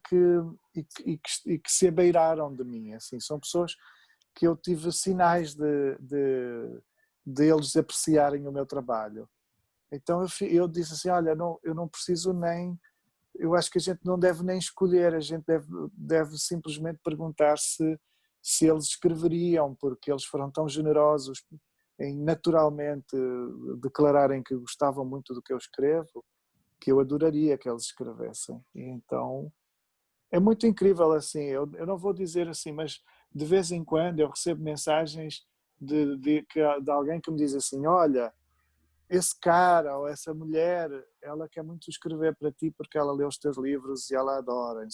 que se abeiraram de mim. Assim, são pessoas que eu tive sinais de eles apreciarem o meu trabalho. Então eu disse assim, olha, eu não preciso nem... Eu acho que a gente não deve nem escolher, a gente deve simplesmente perguntar se eles escreveriam, porque eles foram tão generosos em naturalmente declararem que gostavam muito do que eu escrevo, que eu adoraria que eles escrevessem. E então é muito incrível assim, eu não vou dizer assim, mas de vez em quando eu recebo mensagens de alguém que me diz assim, olha, esse cara ou essa mulher, ela quer muito escrever para ti porque ela lê os teus livros e ela adora.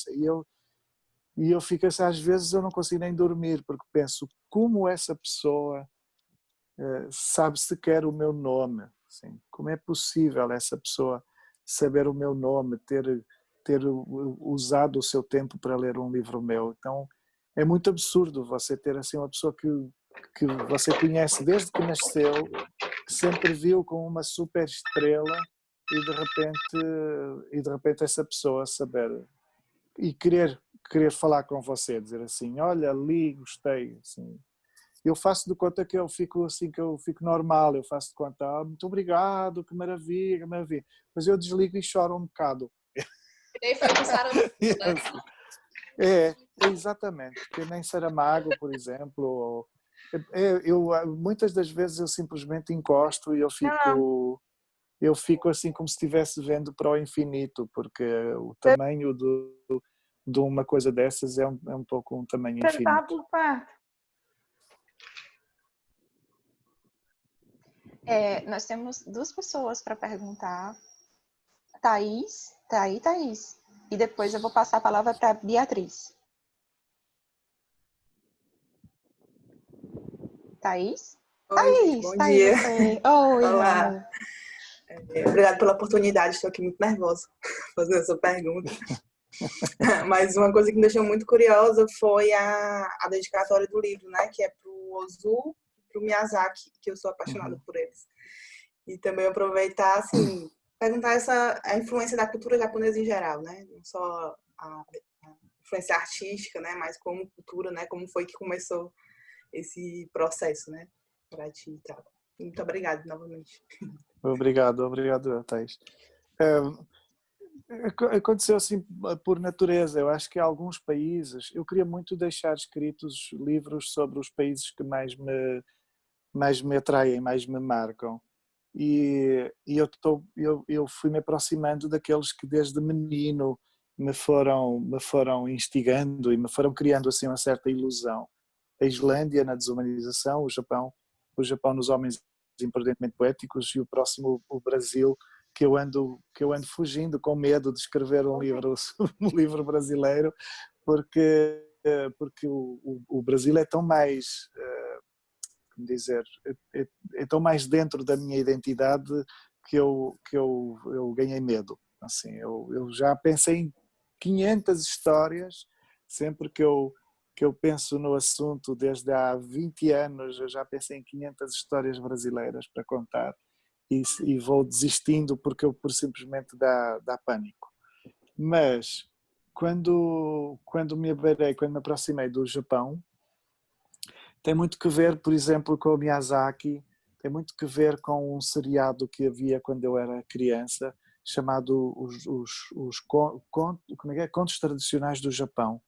E eu fico assim, às vezes eu não consigo nem dormir, porque penso, como essa pessoa sabe sequer o meu nome? Assim, como é possível essa pessoa saber o meu nome, ter usado o seu tempo para ler um livro meu? Então, é muito absurdo você ter assim uma pessoa que você conhece desde que nasceu, que sempre viu como uma super estrela e de repente essa pessoa saber e querer falar com você, dizer assim, olha, li, gostei, assim. Eu faço de conta que eu fico assim, que eu fico normal, eu faço de conta, muito obrigado, que maravilha, que maravilha. Mas eu desligo e choro um bocado. E aí foi pro Saramago, né? Exatamente, que nem Saramago, por exemplo. Muitas das vezes eu simplesmente encosto e eu fico assim como se estivesse vendo para o infinito, porque o tamanho de uma coisa dessas é um pouco um tamanho infinito. Nós temos duas pessoas para perguntar. Thaís. E depois eu vou passar a palavra para Beatriz. Thaís? Oi, gente, bom dia. Você. Oi, Olá. amor. Obrigada pela oportunidade, estou aqui muito nervosa fazendo essa pergunta. Mas uma coisa que me deixou muito curiosa foi a dedicatória do livro, né? Que é para o Ozu e para o Miyazaki, que eu sou apaixonada por eles. E também aproveitar, assim, perguntar a influência da cultura japonesa em geral, né? Não só a influência artística, né? Mas como cultura, né? Como foi que começou esse processo, né? Para ti e tal. Muito obrigada novamente. Obrigado, Thaís. Aconteceu assim por natureza. Eu acho que alguns países, eu queria muito deixar escritos livros sobre os países que mais me atraem, mais me marcam. E eu fui me aproximando daqueles que desde menino me foram instigando e me foram criando assim uma certa ilusão. A Islândia na desumanização, o Japão nos homens imprudentemente poéticos e o próximo, o Brasil, que eu ando fugindo com medo de escrever um livro brasileiro, porque o Brasil é tão mais, como dizer, é tão mais dentro da minha identidade que eu ganhei medo. Assim, eu já pensei em 500 histórias, sempre que eu penso no assunto desde há 20 anos, eu já pensei em 500 histórias brasileiras para contar e vou desistindo porque por simplesmente dá pânico. Mas quando me aproximei do Japão, tem muito que ver, por exemplo, com o Miyazaki, tem muito que ver com um seriado que havia quando eu era criança, chamado Contos Tradicionais do Japão,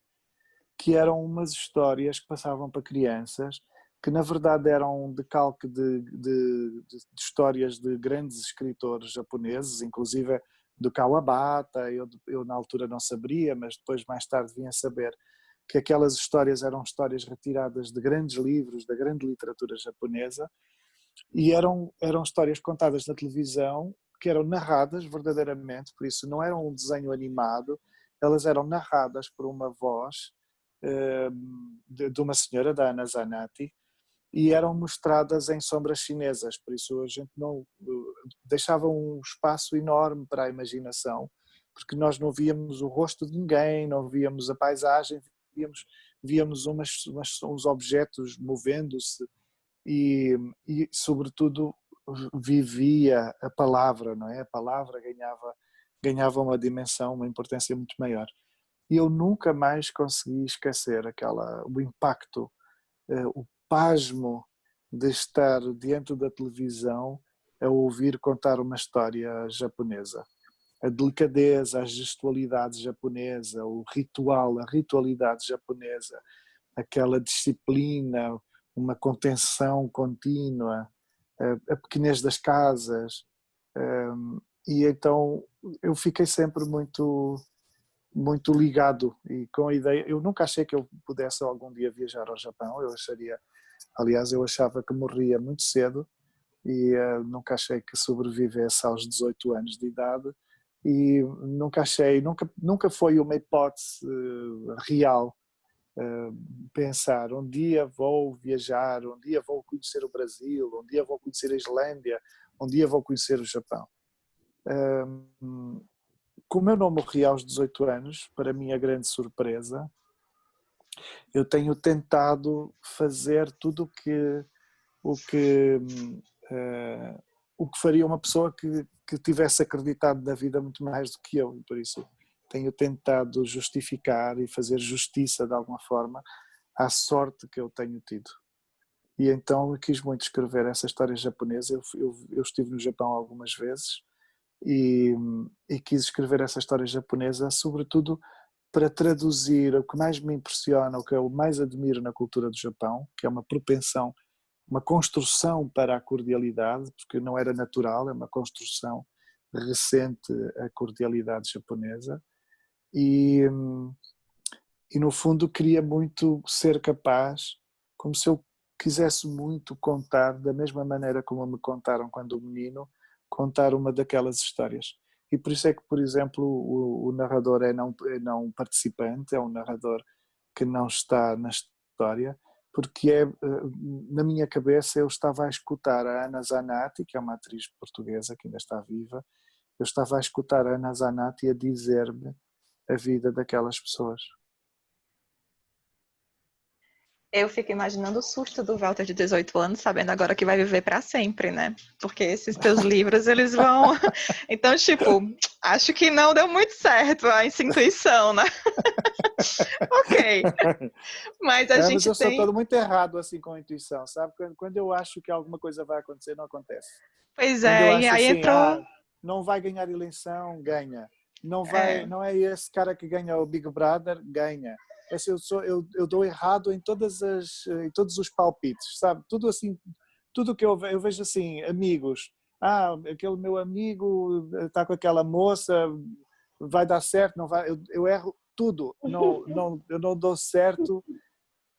que eram umas histórias que passavam para crianças, que na verdade eram um decalque de histórias de grandes escritores japoneses, inclusive do Kawabata. Eu na altura não sabia, mas depois mais tarde vim a saber que aquelas histórias eram histórias retiradas de grandes livros, da grande literatura japonesa, e eram histórias contadas na televisão, que eram narradas verdadeiramente, por isso não eram um desenho animado, elas eram narradas por uma voz de uma senhora, da Ana Zanatti, e eram mostradas em sombras chinesas, por isso a gente não deixava um espaço enorme para a imaginação, porque nós não víamos o rosto de ninguém, não víamos a paisagem, víamos uns objetos movendo-se e sobretudo vivia a palavra, não é? A palavra ganhava uma dimensão, uma importância muito maior. E eu nunca mais consegui esquecer o impacto, o pasmo de estar diante da televisão a ouvir contar uma história japonesa. A delicadeza, a gestualidade japonesa, o ritual, a ritualidade japonesa, aquela disciplina, uma contenção contínua, a pequenez das casas. E então eu fiquei sempre muito ligado e com a ideia. Eu nunca achei que eu pudesse algum dia viajar ao Japão. Eu acharia Aliás, eu achava que morria muito cedo e nunca achei que sobrevivesse aos 18 anos de idade e nunca foi uma hipótese real pensar um dia vou viajar, um dia vou conhecer o Brasil, um dia vou conhecer a Islândia, um dia vou conhecer o Japão. Como eu não morri aos 18 anos, para minha grande surpresa, eu tenho tentado fazer tudo o que faria uma pessoa que tivesse acreditado na vida muito mais do que eu, e por isso tenho tentado justificar e fazer justiça de alguma forma à sorte que eu tenho tido. E então eu quis muito escrever essa história japonesa. Eu estive no Japão algumas vezes e quis escrever essa história japonesa, sobretudo para traduzir o que mais me impressiona, o que eu mais admiro na cultura do Japão, que é uma propensão, uma construção para a cordialidade, porque não era natural, é uma construção recente a cordialidade japonesa. E no fundo queria muito ser capaz, como se eu quisesse muito contar, da mesma maneira como me contaram quando menino, contar uma daquelas histórias. E por isso é que, por exemplo, o narrador é não participante, é um narrador que não está na história, porque na minha cabeça eu estava a escutar a Ana Zanatti, que é uma atriz portuguesa que ainda está viva, eu estava a escutar a Ana Zanatti a dizer-me a vida daquelas pessoas. Eu fico imaginando o susto do Walter de 18 anos, sabendo agora que vai viver para sempre, né? Porque esses teus livros, eles vão... Então, tipo, acho que não deu muito certo essa intuição, né? Ok. Mas mas eu sou todo muito errado assim com a intuição, sabe? Quando eu acho que alguma coisa vai acontecer, não acontece. Pois Quando eu acho e aí assim, entrou... não vai ganhar eleição, ganha. Não é esse cara que ganha o Big Brother, ganha. Eu dou errado em todos os palpites, sabe? Tudo assim, tudo que eu vejo assim, amigos. Aquele meu amigo está com aquela moça, vai dar certo, não vai? Eu erro tudo. Eu não dou certo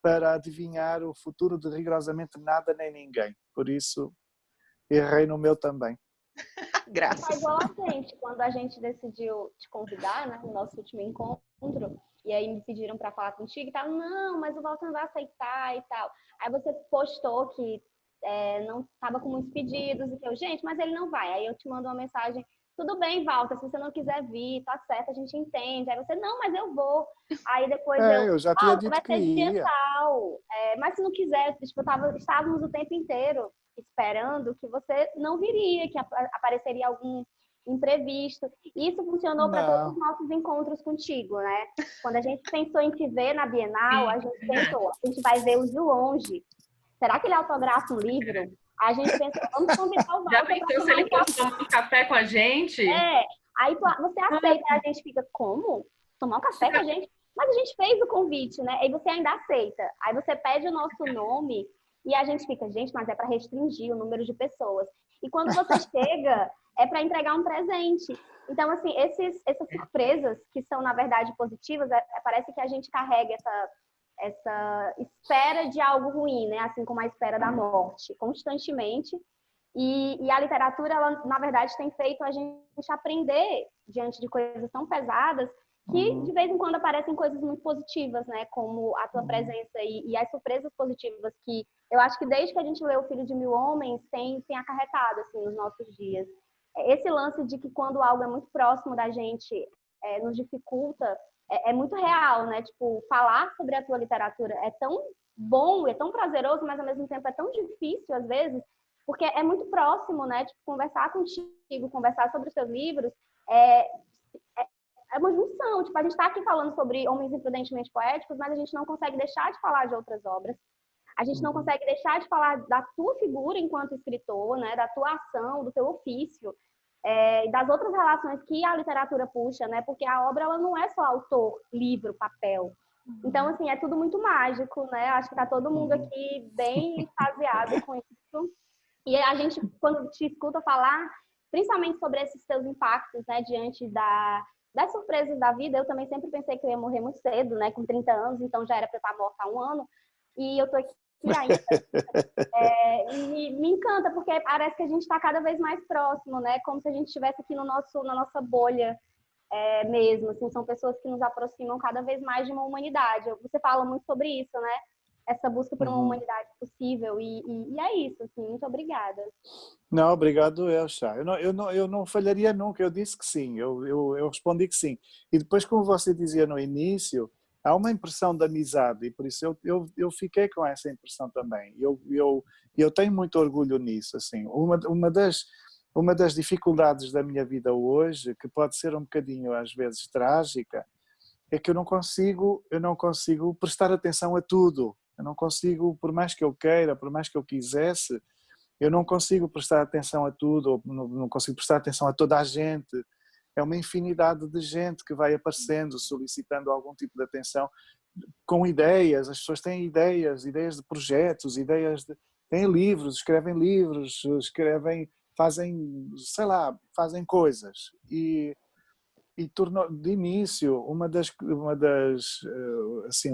para adivinhar o futuro de rigorosamente nada nem ninguém. Por isso, errei no meu também. Graças. Foi igual a gente, quando a gente decidiu te convidar, né, no nosso último encontro, e aí me pediram para falar contigo e tal, não, mas o Walter não vai aceitar e tal. Aí você postou que não estava com muitos pedidos, e que gente, mas ele não vai. Aí eu te mando uma mensagem, tudo bem, Walter, se você não quiser vir, tá certo, a gente entende. Aí você, não, mas eu vou. Aí depois eu já tinha dito vai que ser ia. dia tal. Mas se não quiser, tipo, estávamos o tempo inteiro esperando que você não viria, que apareceria algum imprevisto. Isso funcionou para todos os nossos encontros contigo, né? Quando a gente pensou em te ver na Bienal, a gente pensou, a gente vai vê-lo de longe. Será que ele autografa um livro? A gente pensou, vamos convidar o Walter. Já pensou se ele fosse tomar um café com a gente? Aí você aceita, a gente fica, como? Tomar um café com a gente? Mas a gente fez o convite, né? Aí você ainda aceita. Aí você pede o nosso nome e a gente fica, gente, mas é para restringir o número de pessoas. E quando você chega, é para entregar um presente. Então, assim, essas surpresas que são, na verdade, positivas, parece que a gente carrega essa espera de algo ruim, né? Assim como a espera da morte, constantemente. E a literatura, ela, na verdade, tem feito a gente aprender diante de coisas tão pesadas que, de vez em quando, aparecem coisas muito positivas, né? Como a tua presença e as surpresas positivas que eu acho que desde que a gente leu O Filho de Mil Homens tem acarretado, assim, nos nossos dias. Esse lance de que quando algo é muito próximo da gente, nos dificulta, é muito real, né? Tipo, falar sobre a tua literatura é tão bom, é tão prazeroso, mas ao mesmo tempo é tão difícil, às vezes, porque é muito próximo, né? Tipo, conversar contigo, conversar sobre os seus livros, é uma junção. Tipo, a gente está aqui falando sobre Homens Imprudentemente Poéticos, mas a gente não consegue deixar de falar de outras obras. A gente não consegue deixar de falar da tua figura enquanto escritor, né? Da tua ação, do teu ofício, e das outras relações que a literatura puxa, né? Porque a obra, ela não é só autor, livro, papel. Então, assim, é tudo muito mágico, né? Acho que tá todo mundo aqui bem extasiado com isso. E a gente, quando te escuta falar, principalmente sobre esses teus impactos, né? Diante das surpresas da vida, eu também sempre pensei que eu ia morrer muito cedo, né? Com 30 anos, então já era para eu estar morta há 1 ano. E eu tô aqui que ainda me encanta, porque parece que a gente está cada vez mais próximo, né? Como se a gente estivesse aqui na nossa bolha mesmo. Assim, são pessoas que nos aproximam cada vez mais de uma humanidade. Você fala muito sobre isso, né? Essa busca por uma humanidade possível. E é isso, assim. Muito obrigada. Não, obrigado, Chá. Eu não falharia nunca, eu disse que sim, eu respondi que sim. E depois, como você dizia no início, há uma impressão de amizade e por isso eu fiquei com essa impressão também. Eu tenho muito orgulho nisso. Assim. Uma das dificuldades da minha vida hoje, que pode ser um bocadinho às vezes trágica, é que eu não consigo prestar atenção a tudo. Eu não consigo, por mais que eu queira, por mais que eu quisesse, eu não consigo prestar atenção a tudo, ou não consigo prestar atenção a toda a gente. É uma infinidade de gente que vai aparecendo, solicitando algum tipo de atenção, com ideias. As pessoas têm ideias de projetos, têm livros, escrevem, fazem, sei lá, fazem coisas. E tornou, de início, uma das assim,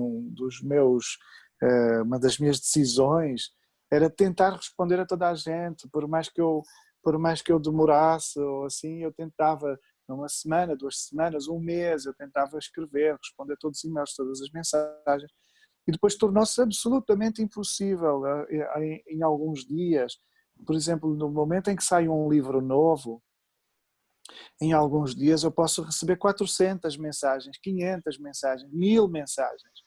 uma das minhas decisões era tentar responder a toda a gente, por mais que eu demorasse, ou assim, eu tentava, numa semana, 2 semanas, 1 mês, eu tentava escrever, responder a todos os e-mails, todas as mensagens, e depois tornou-se absolutamente impossível em alguns dias. Por exemplo, no momento em que sai um livro novo, em alguns dias eu posso receber 400 mensagens, 500 mensagens, 1000 mensagens.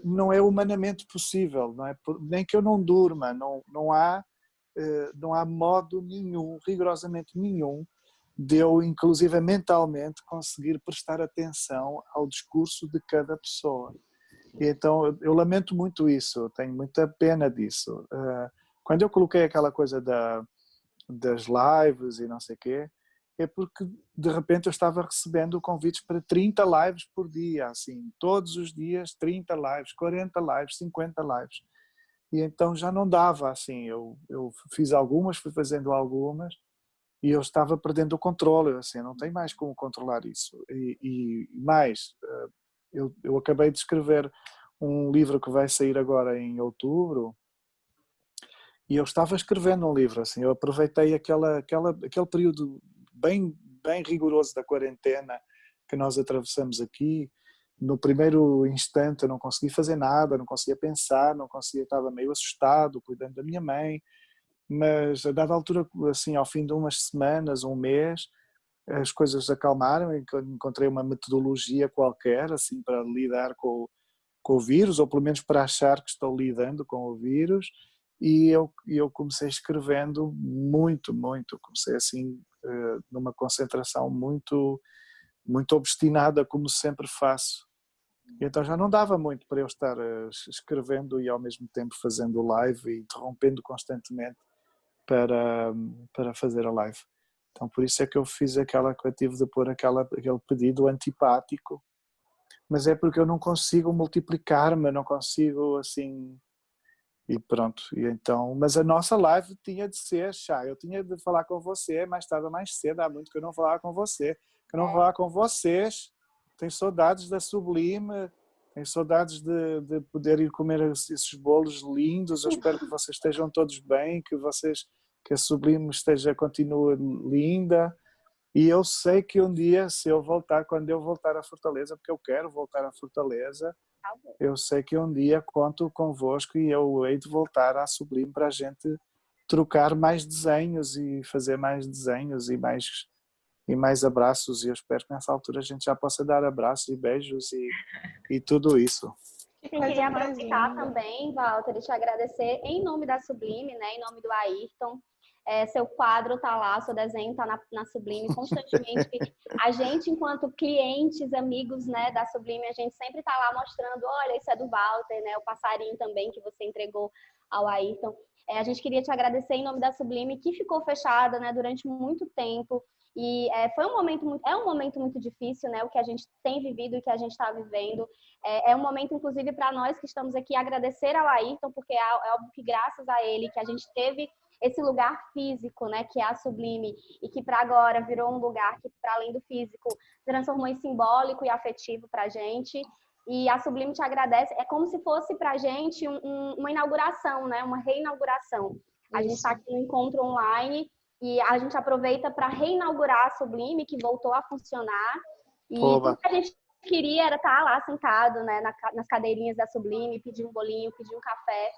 Não é humanamente possível, não é? Nem que eu não durma, não há modo nenhum, rigorosamente nenhum, de eu, inclusive mentalmente, conseguir prestar atenção ao discurso de cada pessoa. E então eu lamento muito isso, tenho muita pena disso. Quando eu coloquei aquela coisa das lives e não sei o quê, é porque de repente eu estava recebendo convites para 30 lives por dia, assim, todos os dias 30 lives, 40 lives, 50 lives. E então já não dava, assim, eu fiz algumas, fui fazendo algumas e eu estava perdendo o controle, assim, não tenho mais como controlar isso. E mais, eu acabei de escrever um livro que vai sair agora em outubro, e eu estava escrevendo um livro, assim, eu aproveitei aquele período bem rigoroso da quarentena que nós atravessamos aqui. No primeiro instante eu não conseguia fazer nada, não conseguia pensar, estava meio assustado, cuidando da minha mãe, mas a dada altura, assim, ao fim de umas semanas, 1 mês, as coisas acalmaram, encontrei uma metodologia qualquer, assim, para lidar com o vírus, ou pelo menos para achar que estou lidando com o vírus, e eu comecei escrevendo muito, comecei assim numa concentração muito obstinada, como sempre faço. E então já não dava muito para eu estar escrevendo e ao mesmo tempo fazendo live e interrompendo constantemente para fazer a live. Então por isso é que eu fiz que eu tive de pôr aquele pedido antipático, mas é porque eu não consigo multiplicar-me, não consigo assim. E pronto, e então, mas a nossa live tinha de ser, eu tinha de falar com você mais tarde ou mais cedo, há muito que eu não falava com você, que eu não falava com vocês, tenho saudades da Sublime, tenho saudades de poder ir comer esses bolos lindos, eu espero que vocês estejam todos bem, que a Sublime continue linda, e eu sei que um dia, quando eu voltar a Fortaleza, porque eu quero voltar a Fortaleza, eu sei que um dia conto convosco e eu hei de voltar à Sublime para a gente trocar mais desenhos e fazer mais desenhos e mais abraços, e eu espero que nessa altura a gente já possa dar abraços e beijos e tudo isso. Eu queria aproveitar também, Walter, e te agradecer em nome da Sublime, né, em nome do Ayrton. Seu quadro está lá, seu desenho está na Sublime constantemente. A gente, enquanto clientes, amigos, né, da Sublime, a gente sempre está lá mostrando, olha, isso é do Walter, né, o passarinho também que você entregou ao Ayrton. A gente queria te agradecer em nome da Sublime, que ficou fechada, né, durante muito tempo. E é um momento muito difícil, né, o que a gente tem vivido e que a gente está vivendo. É um momento, inclusive, para nós que estamos aqui, agradecer ao Ayrton, porque é óbvio que graças a ele que a gente teve esse lugar físico, né, que é a Sublime, e que para agora virou um lugar que, para além do físico, transformou em simbólico e afetivo para a gente. E a Sublime te agradece. É como se fosse para a gente uma inauguração, né? Uma reinauguração. A gente está aqui no encontro online e a gente aproveita para reinaugurar a Sublime, que voltou a funcionar. E tudo que a gente queria era estar lá sentado, né, nas cadeirinhas da Sublime, pedir um bolinho, pedir um café.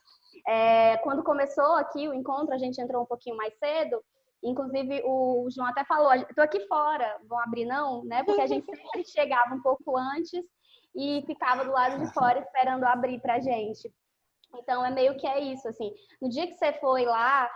Quando começou aqui o encontro, a gente entrou um pouquinho mais cedo. Inclusive, o João até falou, estou aqui fora, vão abrir não? Né? Porque a gente sempre chegava um pouco antes e ficava do lado de fora esperando abrir pra gente. Então, é meio que isso, assim. No dia que você foi lá,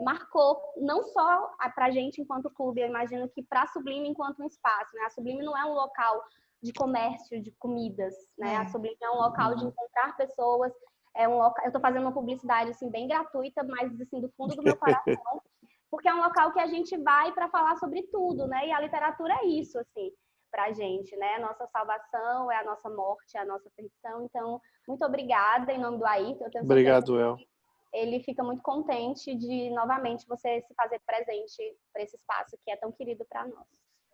marcou não só pra gente enquanto clube, eu imagino que pra Sublime enquanto um espaço, né? A Sublime não é um local de comércio de comidas, né? A Sublime é um local de encontrar pessoas, eu tô fazendo uma publicidade, assim, bem gratuita, mas, assim, do fundo do meu coração, porque é um local que a gente vai para falar sobre tudo, né? E a literatura é isso, assim, pra gente, né? A nossa salvação, é a nossa morte, é a nossa perdição. Então, muito obrigada em nome do Ayrton. Eu tenho Obrigado, que ele fica muito contente de, novamente, você se fazer presente para esse espaço que é tão querido para nós.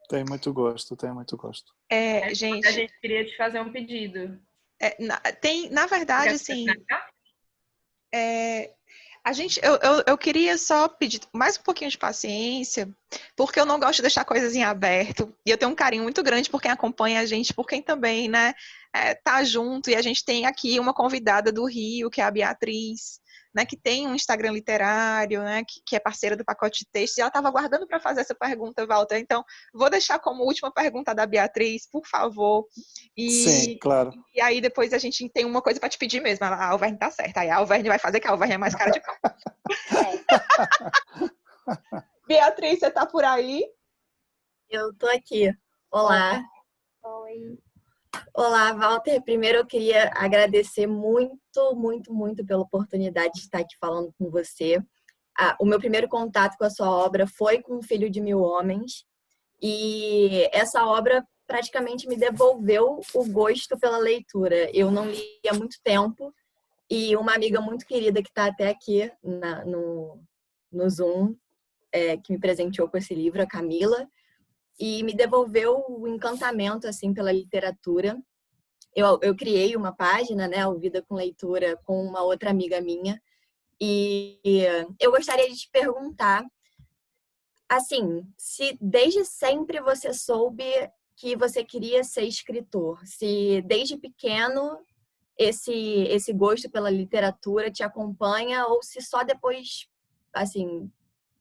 Tenho muito gosto, tenho muito gosto. Gente, a gente queria te fazer um pedido. Na verdade, assim... Eu queria só pedir mais um pouquinho de paciência, porque eu não gosto de deixar coisas em aberto. E eu tenho um carinho muito grande por quem acompanha a gente, por quem também, né, tá junto. E a gente tem aqui uma convidada do Rio, que é a Beatriz, né, que tem um Instagram literário, né, que é parceira do Pacote de Textos. E ela estava aguardando para fazer essa pergunta, Walter. Então, vou deixar como última pergunta da Beatriz, por favor. Sim, claro. E aí depois a gente tem uma coisa para te pedir mesmo. A Alverne tá certa. Aí a Alverne vai fazer, que a Alverne é mais cara de pau. Beatriz, você tá por aí? Eu tô aqui. Olá. Oi. Olá, Walter. Primeiro eu queria agradecer muito, muito, muito pela oportunidade de estar aqui falando com você. O meu primeiro contato com a sua obra foi com O Filho de Mil Homens. E essa obra praticamente me devolveu o gosto pela leitura. Eu não li há muito tempo e uma amiga muito querida que está até aqui no Zoom, que me presenteou com esse livro, a Camila, e me devolveu o encantamento assim pela literatura. Eu criei uma página, né, o Vida com Leitura, com uma outra amiga minha, e eu gostaria de te perguntar, assim, se desde sempre você soube que você queria ser escritor, se desde pequeno esse gosto pela literatura te acompanha, ou se só depois, assim,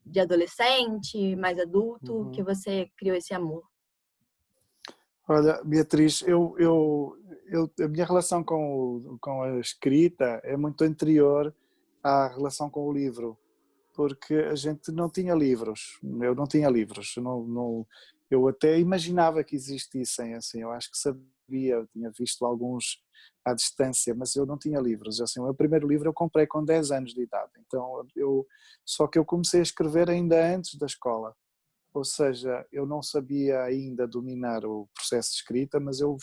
de adolescente, mais adulto, que você criou esse amor? Olha, Beatriz, a minha relação com a escrita é muito anterior à relação com o livro, porque a gente não tinha livros, eu não tinha livros, eu até imaginava que existissem, assim, eu acho que sabia, eu tinha visto alguns à distância, mas eu não tinha livros. Assim, o meu primeiro livro eu comprei com 10 anos de idade, então só que eu comecei a escrever ainda antes da escola, ou seja, eu não sabia ainda dominar o processo de escrita, mas eu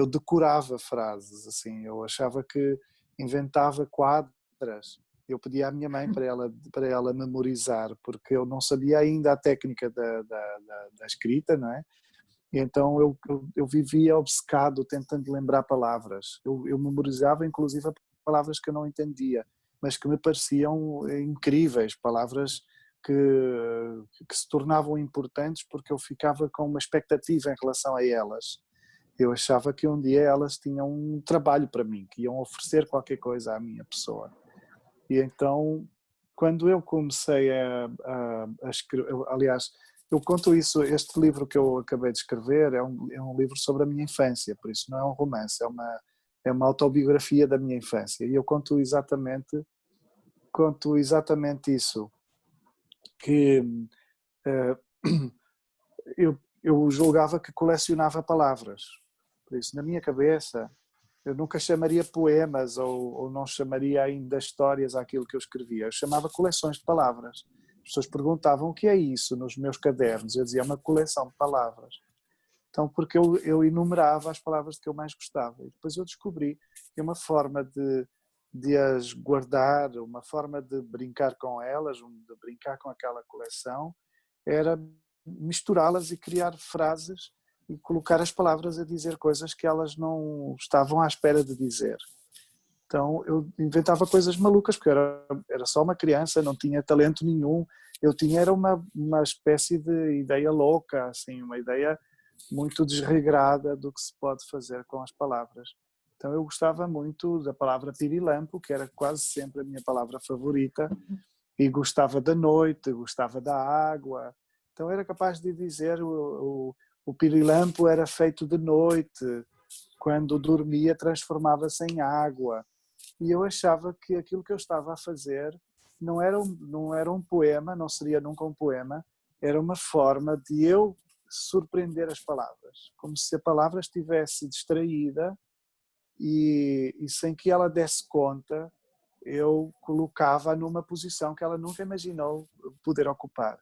decorava frases, assim, eu achava que inventava quadras. Eu pedi à minha mãe para ela memorizar, porque eu não sabia ainda a técnica da escrita, não é? E então eu vivia obcecado tentando lembrar palavras. Eu memorizava inclusive palavras que eu não entendia, mas que me pareciam incríveis, palavras que se tornavam importantes porque eu ficava com uma expectativa em relação a elas. Eu achava que um dia elas tinham um trabalho para mim, que iam oferecer qualquer coisa à minha pessoa. E então, quando eu comecei a escrever, aliás, eu conto isso, este livro que eu acabei de escrever é um livro sobre a minha infância, por isso não é um romance, é uma autobiografia da minha infância. E eu conto exatamente isso, que eu julgava que colecionava palavras. Por isso, na minha cabeça, eu nunca chamaria poemas ou não chamaria ainda histórias àquilo que eu escrevia. Eu chamava coleções de palavras. As pessoas perguntavam o que é isso nos meus cadernos. Eu dizia, é uma coleção de palavras. Então, porque eu enumerava as palavras que eu mais gostava. E depois eu descobri que uma forma de as guardar, uma forma de brincar com elas, de brincar com aquela coleção, era misturá-las e criar frases e colocar as palavras a dizer coisas que elas não estavam à espera de dizer. Então eu inventava coisas malucas, porque era só uma criança, não tinha talento nenhum. Eu tinha era uma espécie de ideia louca, assim, uma ideia muito desregrada do que se pode fazer com as palavras. Então eu gostava muito da palavra pirilampo, que era quase sempre a minha palavra favorita, e gostava da noite, gostava da água. Então era capaz de dizer o pirilampo era feito de noite, quando dormia transformava-se em água. E eu achava que aquilo que eu estava a fazer não era um poema, não seria nunca um poema, era uma forma de eu surpreender as palavras, como se a palavra estivesse distraída e sem que ela desse conta, eu colocava numa posição que ela nunca imaginou poder ocupar.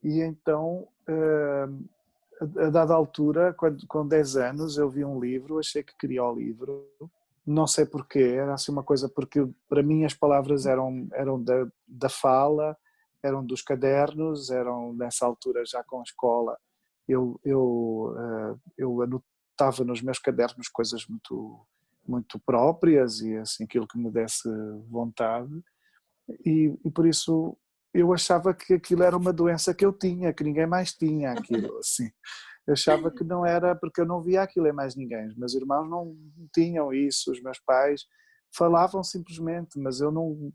E então, a dada altura, com 10 anos, eu vi um livro, achei que queria o livro, não sei porquê, era assim uma coisa, porque para mim as palavras eram da fala, eram dos cadernos, eram nessa altura já com a escola, eu anotava nos meus cadernos coisas muito próprias e assim aquilo que me desse vontade, e por isso eu achava que aquilo era uma doença que eu tinha, que ninguém mais tinha aquilo, assim. Eu achava que não era, porque eu não via aquilo em mais ninguém. Os meus irmãos não tinham isso, os meus pais falavam simplesmente, mas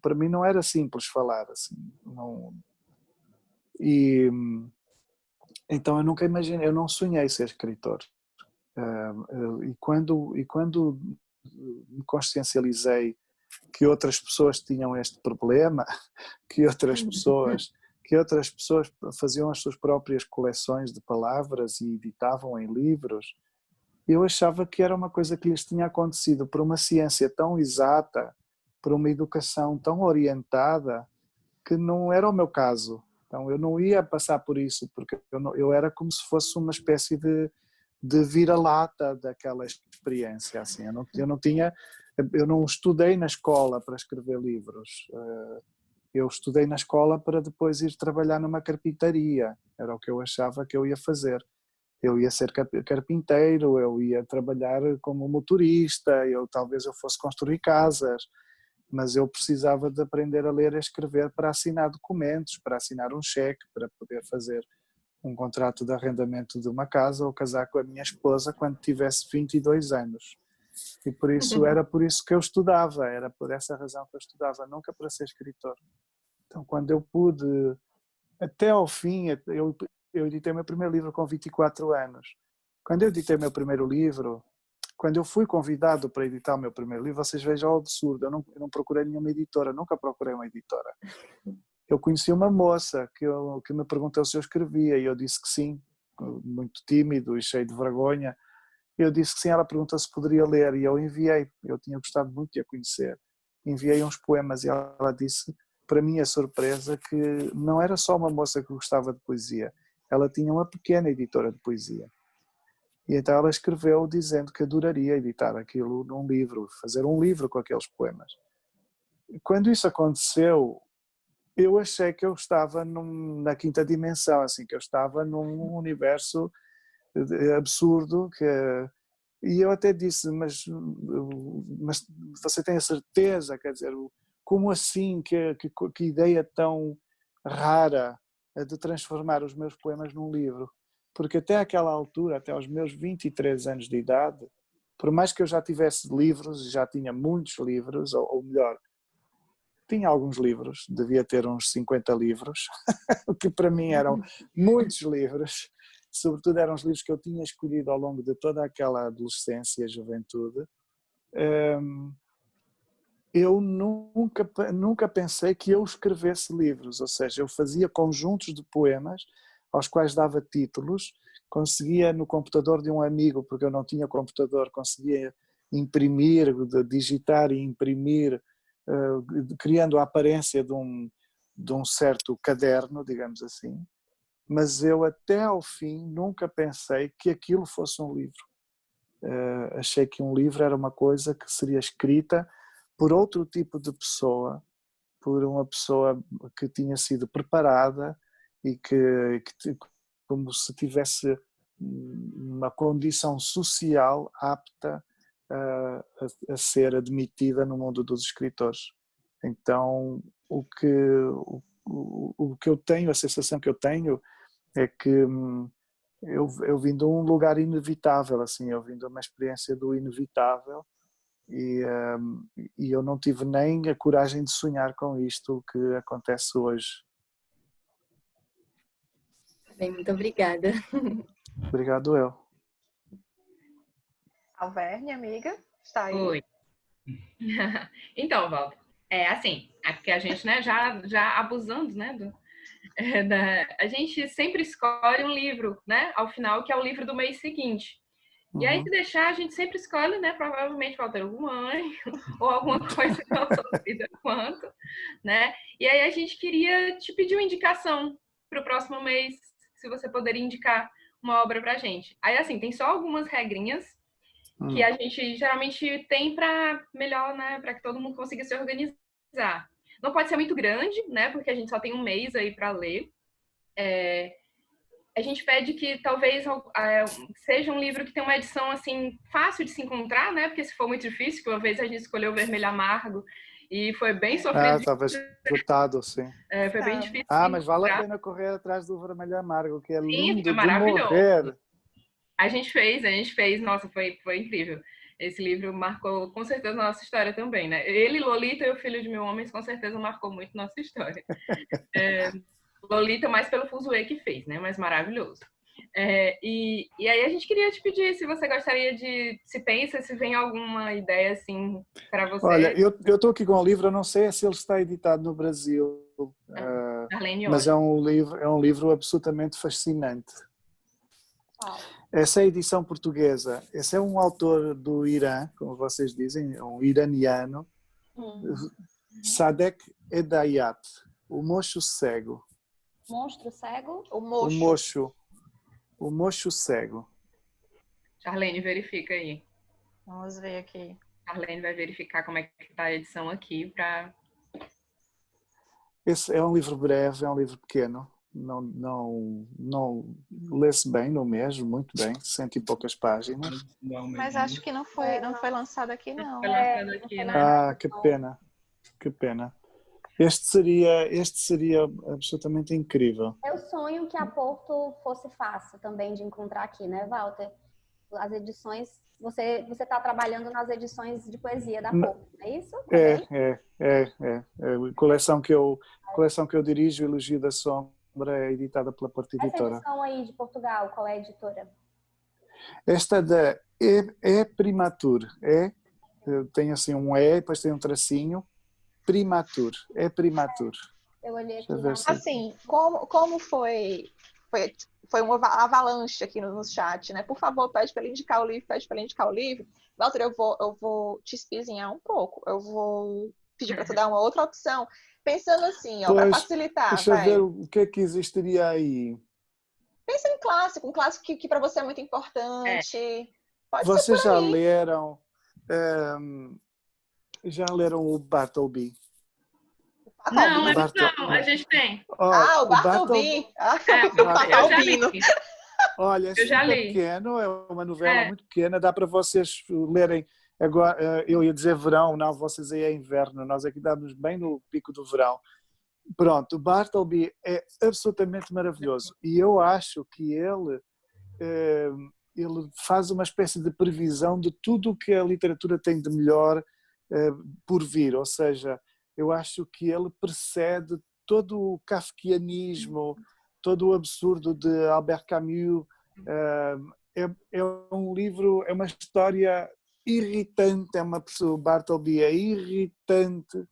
para mim não era simples falar assim. Não, e então eu nunca imaginei, eu não sonhei ser escritor. E quando me consciencializei que outras pessoas tinham este problema, que outras pessoas faziam as suas próprias coleções de palavras e editavam em livros, eu achava que era uma coisa que lhes tinha acontecido por uma ciência tão exata, por uma educação tão orientada, que não era o meu caso. Então eu não ia passar por isso, porque eu era como se fosse uma espécie de vira-lata daquela experiência. Assim, eu não estudei na escola para escrever livros. Eu estudei na escola para depois ir trabalhar numa carpintaria. Era o que eu achava que eu ia fazer. Eu ia ser carpinteiro, eu ia trabalhar como motorista, talvez eu fosse construir casas, mas eu precisava de aprender a ler e a escrever para assinar documentos, para assinar um cheque, para poder fazer um contrato de arrendamento de uma casa ou casar com a minha esposa quando tivesse 22 anos. E por isso era por isso que eu estudava, era por essa razão que eu estudava, nunca para ser escritor. Então quando eu pude, até ao fim, eu editei meu primeiro livro com 24 anos. Quando eu editei meu primeiro livro, quando eu fui convidado para editar o meu primeiro livro, vocês vejam o absurdo, eu não procurei nenhuma editora, nunca procurei uma editora. Eu conheci uma moça que me perguntou se eu escrevia e eu disse que sim, muito tímido e cheio de vergonha. Eu disse que sim, ela perguntou se poderia ler e eu enviei, eu tinha gostado muito de a conhecer. Enviei uns poemas e ela disse, para mim a surpresa, que não era só uma moça que gostava de poesia, ela tinha uma pequena editora de poesia. E então ela escreveu dizendo que adoraria editar aquilo num livro, fazer um livro com aqueles poemas. E quando isso aconteceu, eu achei que eu estava na quinta dimensão, assim, que eu estava num universo absurdo, e eu até disse, mas você tem a certeza, quer dizer, como assim, que ideia tão rara de transformar os meus poemas num livro? Porque até aquela altura, até aos meus 23 anos de idade, por mais que eu já tivesse livros, já tinha muitos livros, ou melhor, tinha alguns livros, devia ter uns 50 livros, o que para mim eram muitos livros, sobretudo eram os livros que eu tinha escolhido ao longo de toda aquela adolescência e juventude. Eu nunca pensei que eu escrevesse livros, ou seja, eu fazia conjuntos de poemas aos quais dava títulos, conseguia no computador de um amigo, porque eu não tinha computador, conseguia imprimir, digitar e imprimir, criando a aparência de um certo caderno, digamos assim, mas eu até ao fim nunca pensei que aquilo fosse um livro. Achei que um livro era uma coisa que seria escrita por outro tipo de pessoa, por uma pessoa que tinha sido preparada e que como se tivesse uma condição social apta a ser admitida no mundo dos escritores. Então, o que eu tenho, a sensação que eu tenho é que eu vim de um lugar inevitável, assim, eu vim de uma experiência do inevitável e eu não tive nem a coragem de sonhar com isto que acontece hoje. Bem, muito obrigada. Obrigado eu. Alverne, amiga, está aí? Oi. Então, Walter, assim, é porque a gente, né, já abusando, né, a gente sempre escolhe um livro, né, ao final, que é o livro do mês seguinte. E aí, se deixar, a gente sempre escolhe, né, provavelmente, Walter, algum anjo ou alguma coisa não sofrida quanto, né? E aí a gente queria te pedir uma indicação para o próximo mês, se você poderia indicar uma obra pra gente. Aí, assim, tem só algumas regrinhas que a gente geralmente tem para melhor, né, para que todo mundo consiga se organizar. Não pode ser muito grande, né, porque a gente só tem um mês aí para ler. A gente pede que talvez seja um livro que tenha uma edição assim fácil de se encontrar, né, porque se for muito difícil, que uma vez a gente escolheu o Vermelho Amargo e foi bem sofrido. Estava esgotado, sim. Foi bem difícil. Mas vale a pena correr atrás do Vermelho Amargo, que é lindo de maravilhoso. morrer. A gente fez, nossa, foi incrível. Esse livro marcou, com certeza, a nossa história também, né? Ele, Lolita e o Filho de Mil Homens, com certeza marcou muito nossa história. Lolita mais pelo fuzuê que fez, né? Mas maravilhoso. E aí a gente queria te pedir se você gostaria de... Se vem alguma ideia, assim, para você. Olha, eu estou aqui com o livro, eu não sei se ele está editado no Brasil, mas é um livro absolutamente fascinante. Essa é a edição portuguesa. Esse é um autor do Irã, como vocês dizem, um iraniano, Sadek Edayat, o Mocho Cego. Monstro cego? O Mocho Cego. Charlene, verifica aí. Vamos ver aqui. Charlene vai verificar como é que está a edição aqui para... Esse é um livro breve, é um livro pequeno. Não lê-se bem no mês, muito bem, 100 e poucas páginas. Mas acho que não foi lançado aqui, não. Que pena. Este seria absolutamente incrível. Eu sonho que a Porto fosse fácil também de encontrar aqui, né, Walter? As edições, você está trabalhando nas edições de poesia da Porto, é isso? A coleção que eu dirijo, Elogio da Sombra, é editada pela Porta Editora. Essa edição aí de Portugal, qual é a editora? Esta da Primatur. Tem assim um depois tem um tracinho. Primatur. Primatur. Eu olhei aqui. Assim, como foi uma avalanche aqui no chat, né? Por favor, pede para ele indicar o livro, Walter, eu vou te espizinhar um pouco. Eu vou pedir para tu dar uma outra opção. Pensando assim, para facilitar. Deixa eu ver o que é que existiria aí. Pensa em clássico, um clássico que para você é muito importante. Pode Vocês ser por aí. Já leram o Bartleby? Não, a gente tem. O Bartleby. Eu já li. Olha, é super pequeno, é uma novela muito pequena, dá para vocês lerem. Agora, eu ia dizer verão, não, vocês aí é inverno, nós aqui estamos bem no pico do verão. Pronto, o Bartleby é absolutamente maravilhoso e eu acho que ele faz uma espécie de previsão de tudo o que a literatura tem de melhor por vir, ou seja, eu acho que ele precede todo o kafkianismo, todo o absurdo de Albert Camus. É um livro, é uma história irritante, o Bartleby é irritante,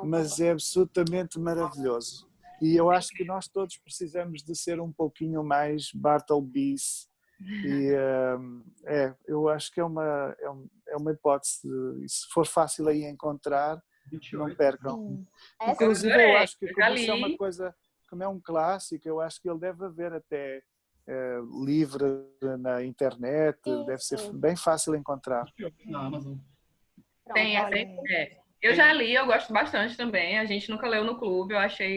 mas é absolutamente maravilhoso. E eu acho que nós todos precisamos de ser um pouquinho mais Bartlebys. E eu acho que é uma hipótese. E se for fácil aí encontrar, 28. Não percam. Inclusive, eu acho que como isso é uma coisa, como é um clássico, eu acho que ele deve haver até livre na internet, deve ser bem fácil encontrar. Na Amazon. Tem. Eu já li, eu gosto bastante também. A gente nunca leu no clube,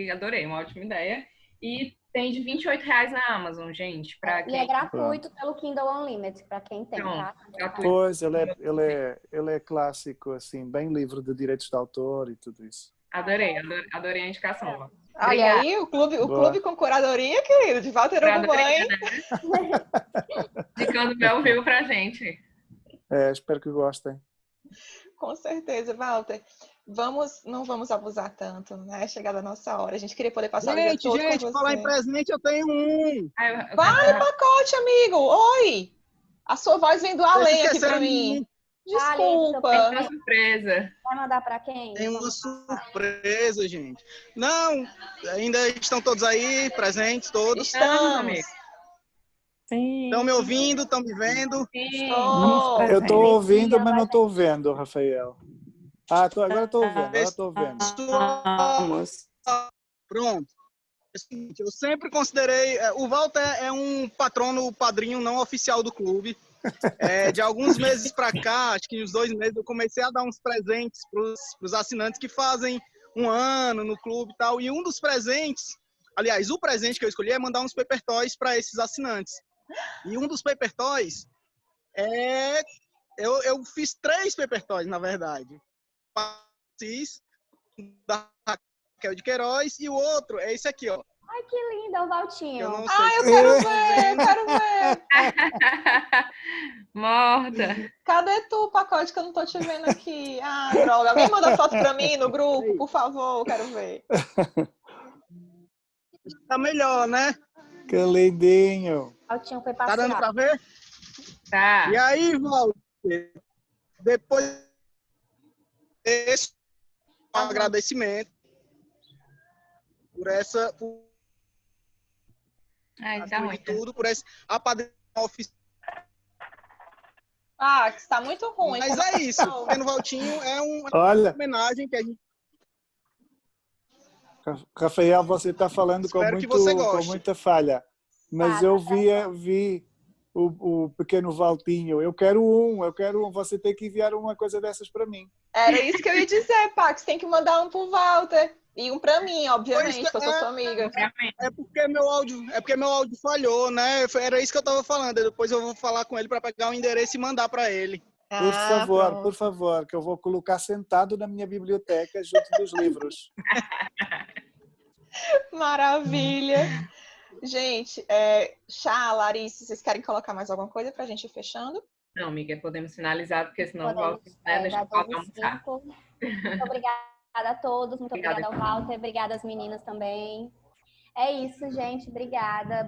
adorei, uma ótima ideia. E Tem de R$ 28 na Amazon, gente. Pra E quem... é gratuito pelo Kindle Unlimited, para quem tem, Então, tá? gratuito. Pois, ele é clássico, assim, bem livre de direitos de autor e tudo isso. Adorei a indicação. Vó. Olha Obrigada. aí, o clube Boa. com curadoria, querido, de Walter Curadoria, Ugumãe. Indicando Bel vivo pra gente. Espero que gostem. Com certeza, Walter. Não vamos abusar tanto, né? Chegada a nossa hora. A gente queria poder passar o dia todo com você. Falar em presente, eu tenho um. Vale pacote, amigo. Oi! A sua voz vem do além aqui pra mim. Desculpa. Tem uma surpresa. Vai mandar para quem? Tem uma surpresa, gente. Não, ainda estão todos aí, presentes todos. Estamos, amigo. Sim. Estão me ouvindo, estão me vendo? Estou. Eu estou ouvindo, mas não estou vendo, Rafael. Agora estou vendo. Vamos. Pronto. É o seguinte, eu sempre considerei... O Walter é um patrono, padrinho não oficial do clube. De alguns meses para cá, acho que uns 2 meses, eu comecei a dar uns presentes para os assinantes que fazem 1 ano no clube e tal. E um dos presentes, aliás, o presente que eu escolhi é mandar uns Paper Toys para esses assinantes. E um dos Paper Toys eu fiz 3 Paper Toys, na verdade. Da Raquel de Queiroz, e o outro é esse aqui, ó. Ai, que lindo, é o Valtinho. Eu não sei Eu quero ver. Morta. Cadê tu, pacote, que eu não tô te vendo aqui? Ah, droga. Alguém manda foto pra mim no grupo, por favor, eu quero ver. Tá melhor, né? Que lindinho. Valtinho foi Tá passear. dando pra ver? Tá. E aí, Walter, depois desse agradecimento por essa... Ai, tá ruim. tudo, por esse apadrinhamento oficial. Ah, que está muito ruim. Mas é isso. O Pequeno Valtinho é uma Olha, homenagem que a gente... Rafael, você está falando com Espero que você goste. muita falha. Mas eu vi o pequeno Valtinho. Eu quero um. Você tem que enviar uma coisa dessas para mim. Era isso que eu ia dizer, Pax. Tem que mandar um pro Walter. E um pra mim, obviamente, que eu sou sua amiga. É porque meu áudio falhou, né? Era isso que eu tava falando. Depois eu vou falar com ele para pegar o endereço e mandar para ele. Por favor, que eu vou colocar sentado na minha biblioteca junto dos livros. Maravilha. Gente, Chá, Larissa, vocês querem colocar mais alguma coisa pra gente ir fechando? Não, amiga, podemos finalizar, porque senão Podemos, volta, né? Deixa eu voltar a almoçar. Muito obrigada a todos, muito obrigada ao Walter, obrigada às meninas também. É isso, gente. Obrigada,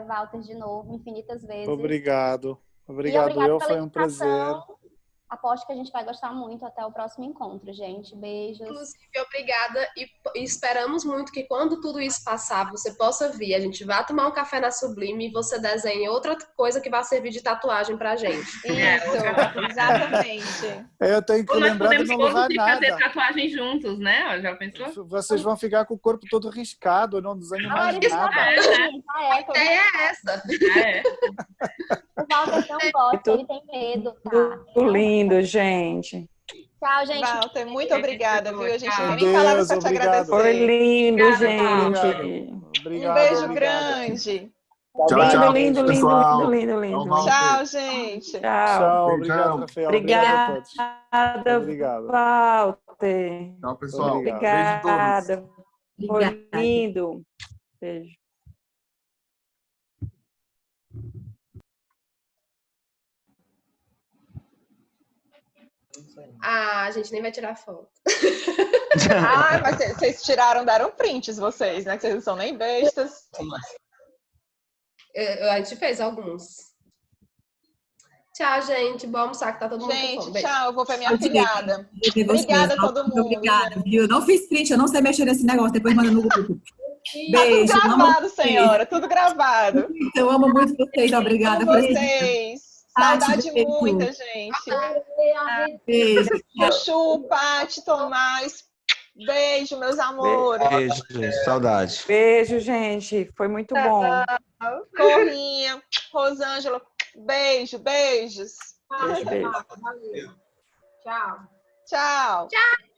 Walter, de novo, infinitas vezes. Obrigado. Foi um prazer. Aposto que a gente vai gostar muito. Até o próximo encontro, gente. Beijos. Inclusive, obrigada e esperamos muito que quando tudo isso passar, você possa vir. A gente vá tomar um café na Sublime e você desenhe outra coisa que vai servir de tatuagem pra gente. Isso, exatamente. Eu tenho que lembrar de não levar nada. Fazer tatuagem juntos, né? Já pensou? Vocês vão ficar com o corpo todo riscado, eu não desenho mais nada. A ideia é essa. O Walter não gosta, ele tem medo, tá? Muito lindo, gente. Tchau, gente. Walter, muito obrigada, viu? A gente não tem nem Deus, palavras pra te obrigado. agradecer. Foi lindo, Obrigada, gente. Obrigado, Um beijo obrigado. grande. Tchau, Lindo, lindo, pessoal. lindo, lindo. Tchau, gente. Tchau. Tchau, obrigado, Rafael. Obrigado a todos. Obrigada, Obrigado. Walter. Tchau, pessoal. Obrigado. Beijo a todos. Obrigada. Foi lindo. Beijo. A gente nem vai tirar foto. Mas vocês deram prints, vocês, né? Que vocês não são nem bestas. A gente fez alguns. Tchau, gente. Bom almoçar, que tá todo mundo com Gente, fome. tchau. Eu vou pra minha afilhada. Obrigada a todo mundo. Obrigada, viu? Eu não fiz print, eu não sei mexer nesse negócio. Depois manda no grupo. Beijo. Tá tudo gravado, senhora. Tudo gravado. Eu amo muito vocês. Obrigada. Amo vocês. Saudade muita, gente. Beijo. Chuchu, Paty, Tomás. Beijo, meus amores. Beijo, gente. Saudade. Beijo, gente. Foi muito bom. Corrinha, Rosângela. Beijo, beijos. Beijo, beijo. Tchau. Tchau. Tchau.